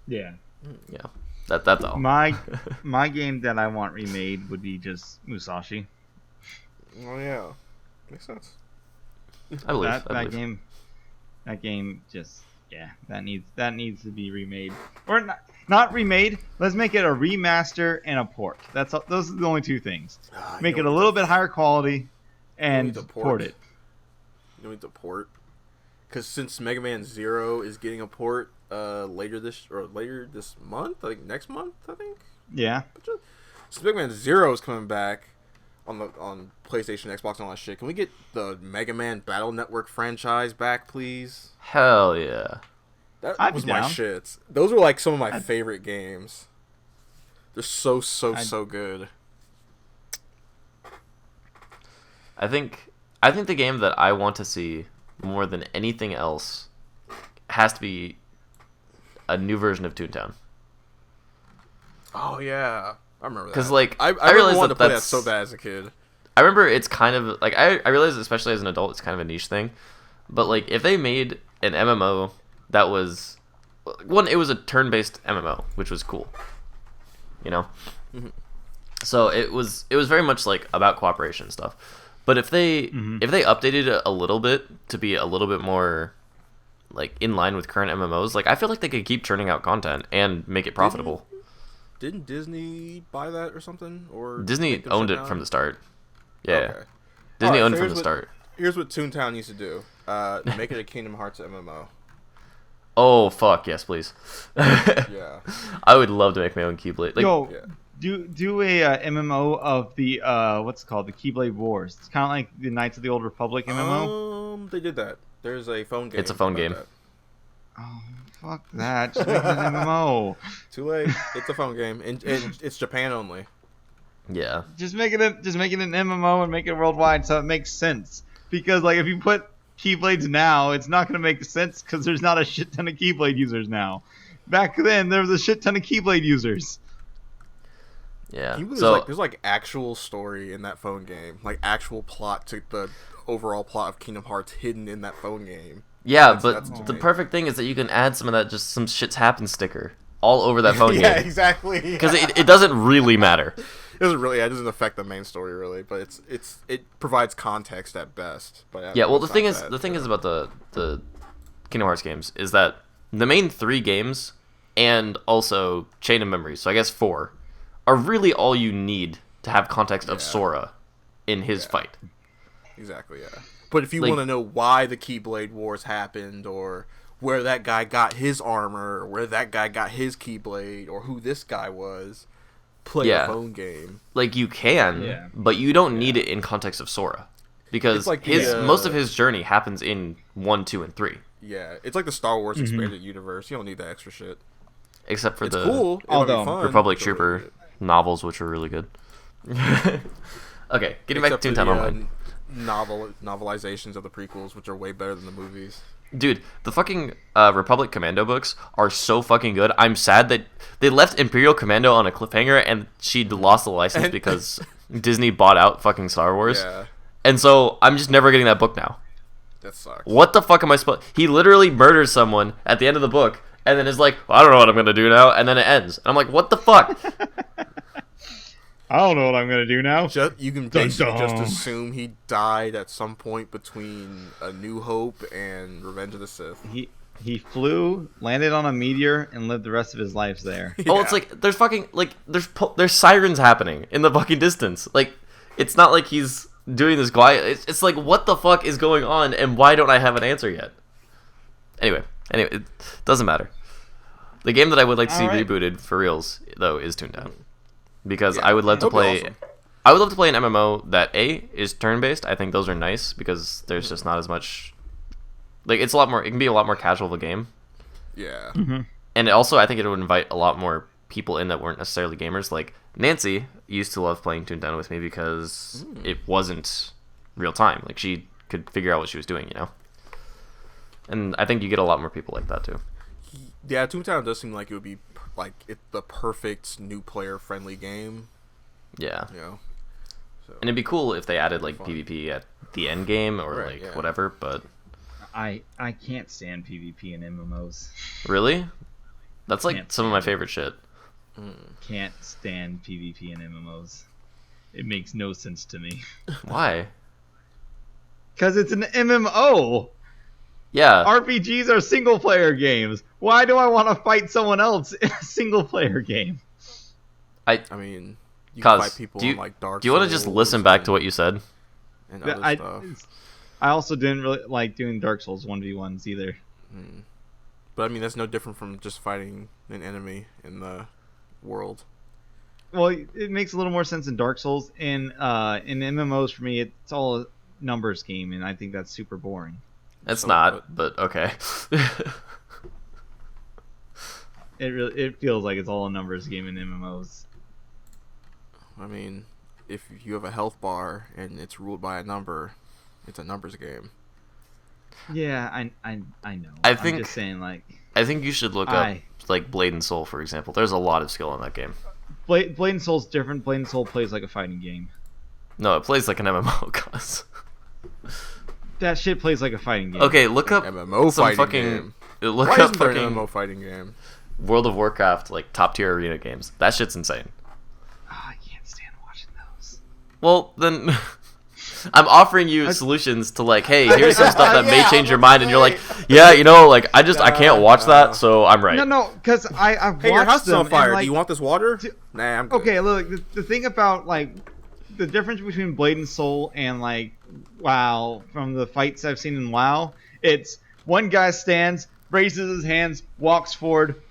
Yeah. Yeah, that's all. My game that I want remade would be just Musashi. Oh yeah, makes sense. I believe. That game just Yeah, that needs to be remade, or not remade. Let's make it a remaster and a port. Those are the only two things. Make it a little bit higher quality, and port it. You don't need to port, because since Mega Man Zero is getting a port later this month, like next month, I think. Yeah. So Mega Man Zero is coming back on PlayStation, Xbox, and all that shit. Can we get the Mega Man Battle Network franchise back, please? Hell yeah. That was my shit. Those were like some of my favorite games. They're so good. I think the game that I want to see more than anything else has to be a new version of Toontown. Oh yeah. I remember that. Because like I realized wanted to play that that's so bad as a kid. I remember it's kind of like I realize, especially as an adult, it's kind of a niche thing. But like if they made an MMO that was it was a turn-based MMO, which was cool. You know? Mm-hmm. So it was very much like about cooperation stuff. But if they updated it a little bit to be a little bit more like in line with current MMOs, like I feel like they could keep churning out content and make it profitable. Didn't Disney buy that or something? Or Disney owned it from the start. Yeah. Okay. Disney Alright, owned so it from the start. Here's what Toontown needs to do. Make it a Kingdom Hearts MMO. Oh fuck yes, please. Yeah. I would love to make my own Keyblade. Like, do a MMO of the what's it called, the Keyblade Wars. It's kind of like the Knights of the Old Republic MMO. They did that. There's a phone game. It's a phone game. That. Oh fuck that! Just make it an MMO. Too late. It's a phone game, and it's Japan only. Yeah. Just make it an MMO and make it worldwide so it makes sense. Because like if you put Keyblades now, it's not going to make sense because there's not a shit ton of Keyblade users now. Back then, there was a shit ton of Keyblade users. Yeah. There's like actual story in that phone game, like actual plot to the overall plot of Kingdom Hearts hidden in that phone game. Yeah, but the perfect thing is that you can add some of that just some shit's happened sticker all over that phone game. Yeah, exactly. Because it doesn't really matter. It doesn't affect the main story really, but it provides context at best. But yeah, well the thing is about the Kingdom Hearts games is that the main 3 games and also Chain of Memories, so I guess 4, are really all you need to have context of Sora in his fight. Exactly, yeah. But if you want to know why the Keyblade Wars happened, or where that guy got his armor, or where that guy got his Keyblade, or who this guy was, play a phone game. Like, you can, but you don't need it in context of Sora. Because like most of his journey happens in 1, 2, and 3. Yeah, it's like the Star Wars expanded universe. You don't need that extra shit. Except for the cool. Republic Trooper novels, which are really good. Okay, getting back to Toontown Online. Novelizations of the prequels, which are way better than the movies. Dude, the fucking Republic Commando books are so fucking good. I'm sad that they left Imperial Commando on a cliffhanger and she lost the license because Disney bought out fucking Star Wars. Yeah. And so I'm just never getting that book now. That sucks. What the fuck am I supposed... He literally murders someone at the end of the book and then is like, well, I don't know what I'm going to do now. And then it ends. And I'm like, what the fuck? I don't know what I'm gonna do now. You can basically just assume he died at some point between A New Hope and Revenge of the Sith. He flew, landed on a meteor, and lived the rest of his life there. Oh, it's like there's fucking like there's sirens happening in the fucking distance. Like it's not like he's doing this quiet. It's like what the fuck is going on, and why don't I have an answer yet? Anyway, it doesn't matter. The game that I would like to see rebooted for reals though is Toontown. Because I would love to play awesome. I would love to play an MMO that is turn-based. I think those are nice because there's just not as much like it can be a lot more casual of a game. Yeah. Mm-hmm. And also I think it would invite a lot more people in that weren't necessarily gamers. Like Nancy used to love playing Toontown with me because it wasn't real time. Like she could figure out what she was doing, you know? And I think you get a lot more people like that too. Yeah, Toontown does seem like it would be like the perfect new player friendly game. Yeah. You know? So, and it'd be cool if they added like PvP at the end game or whatever, but I can't stand PvP in MMOs. Really? That's like some of my favorite shit. Can't stand PvP in MMOs. It makes no sense to me. Why? Because it's an MMO. Yeah. RPGs are single player games. Why do I want to fight someone else in a single player game? I mean, you can fight people in like Dark Souls. Do you want to just listen back to what you said? And other stuff. I also didn't really like doing Dark Souls 1v1s either. But I mean, that's no different from just fighting an enemy in the world. Well, it makes a little more sense in Dark Souls. In MMOs, for me, it's all a numbers game, and I think that's super boring. It's not, but okay. It feels like it's all a numbers game in MMOs. I mean, if you have a health bar and it's ruled by a number, it's a numbers game. Yeah, I know. I'm just saying, like. I think you should look up like Blade and Soul, for example. There's a lot of skill in that game. Blade and Soul's different. Blade and Soul plays like a fighting game. No, it plays like an MMO, cuz. That shit plays like a fighting game. Okay, look up MMO some fighting fucking. Game. Look Why up isn't there an fucking MMO fighting game? World of Warcraft, like top tier arena games. That shit's insane. Oh, I can't stand watching those. Well, then. I'm offering you solutions to like, hey, here's some stuff that may change your mind, and you're like, yeah, you know, like I can't watch that, so I'm right. No, because I've Hey, your house watched is on them, fire. and, like, Do you want this water? Nah, I'm good. Okay, look, the thing about like the difference between Blade and Soul and like WoW from the fights I've seen in WoW, it's one guy stands, raises his hands, walks forward,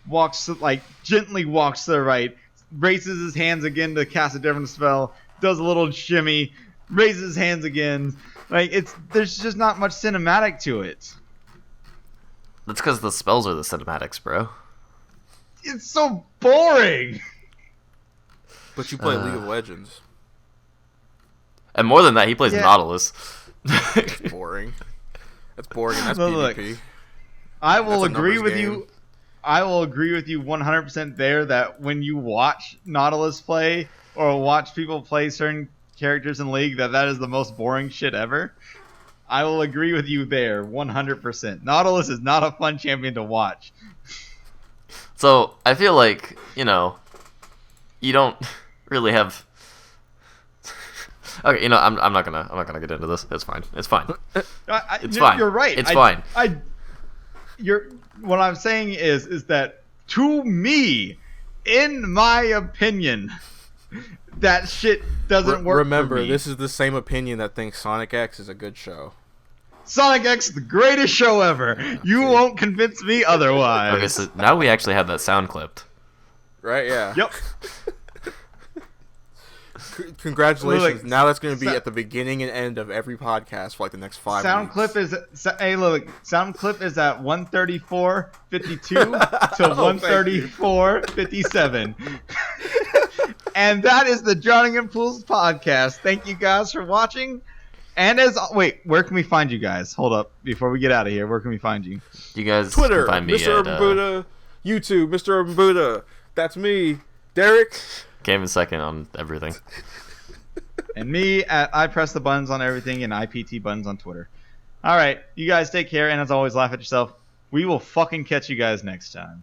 gently walks to the right, raises his hands again to cast a different spell, does a little shimmy, raises his hands again. Like there's just not much cinematic to it. That's because the spells are the cinematics, bro. It's so boring. But you play League of Legends. And more than that, he plays Nautilus. That's boring. That's boring, and that's PvP. Look, I will agree with you. I will agree with you 100% there that when you watch Nautilus play or watch people play certain characters in League, that is the most boring shit ever. I will agree with you there 100%. Nautilus is not a fun champion to watch. So I feel like, you know, you don't really have. Okay, you know, I'm not gonna get into this. It's fine. It's fine. It's fine. You're right. It's fine. What I'm saying is that to me, in my opinion, that shit doesn't work. Remember, for me. this is the same opinion that thinks Sonic X is a good show. Sonic X is the greatest show ever. You won't convince me otherwise. Okay, so now we actually have that sound clipped. Right? Yeah. Yep. Congratulations. Look, now that's going to be at the beginning and end of every podcast for like the next 5 sound weeks. clip is sound clip is at 134.52 to 134.57. And that is the Drowning in Pools podcast. Thank you guys for watching. And where can we find you guys? Hold up, before we get out of here, where can we find you? You guys Twitter, can find me Mr. at Urban Buddha. YouTube, Mr. Urban Buddha. That's me, Derek. came in second on everything. And me at I Press the Buttons on everything and IPT Buttons on Twitter. All right, you guys take care, and as always, laugh at yourself. We will fucking catch you guys next time.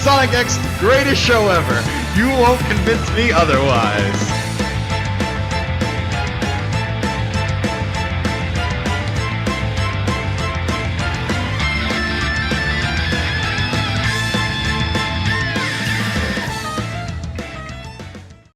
Sonic X, greatest show ever. You won't convince me otherwise.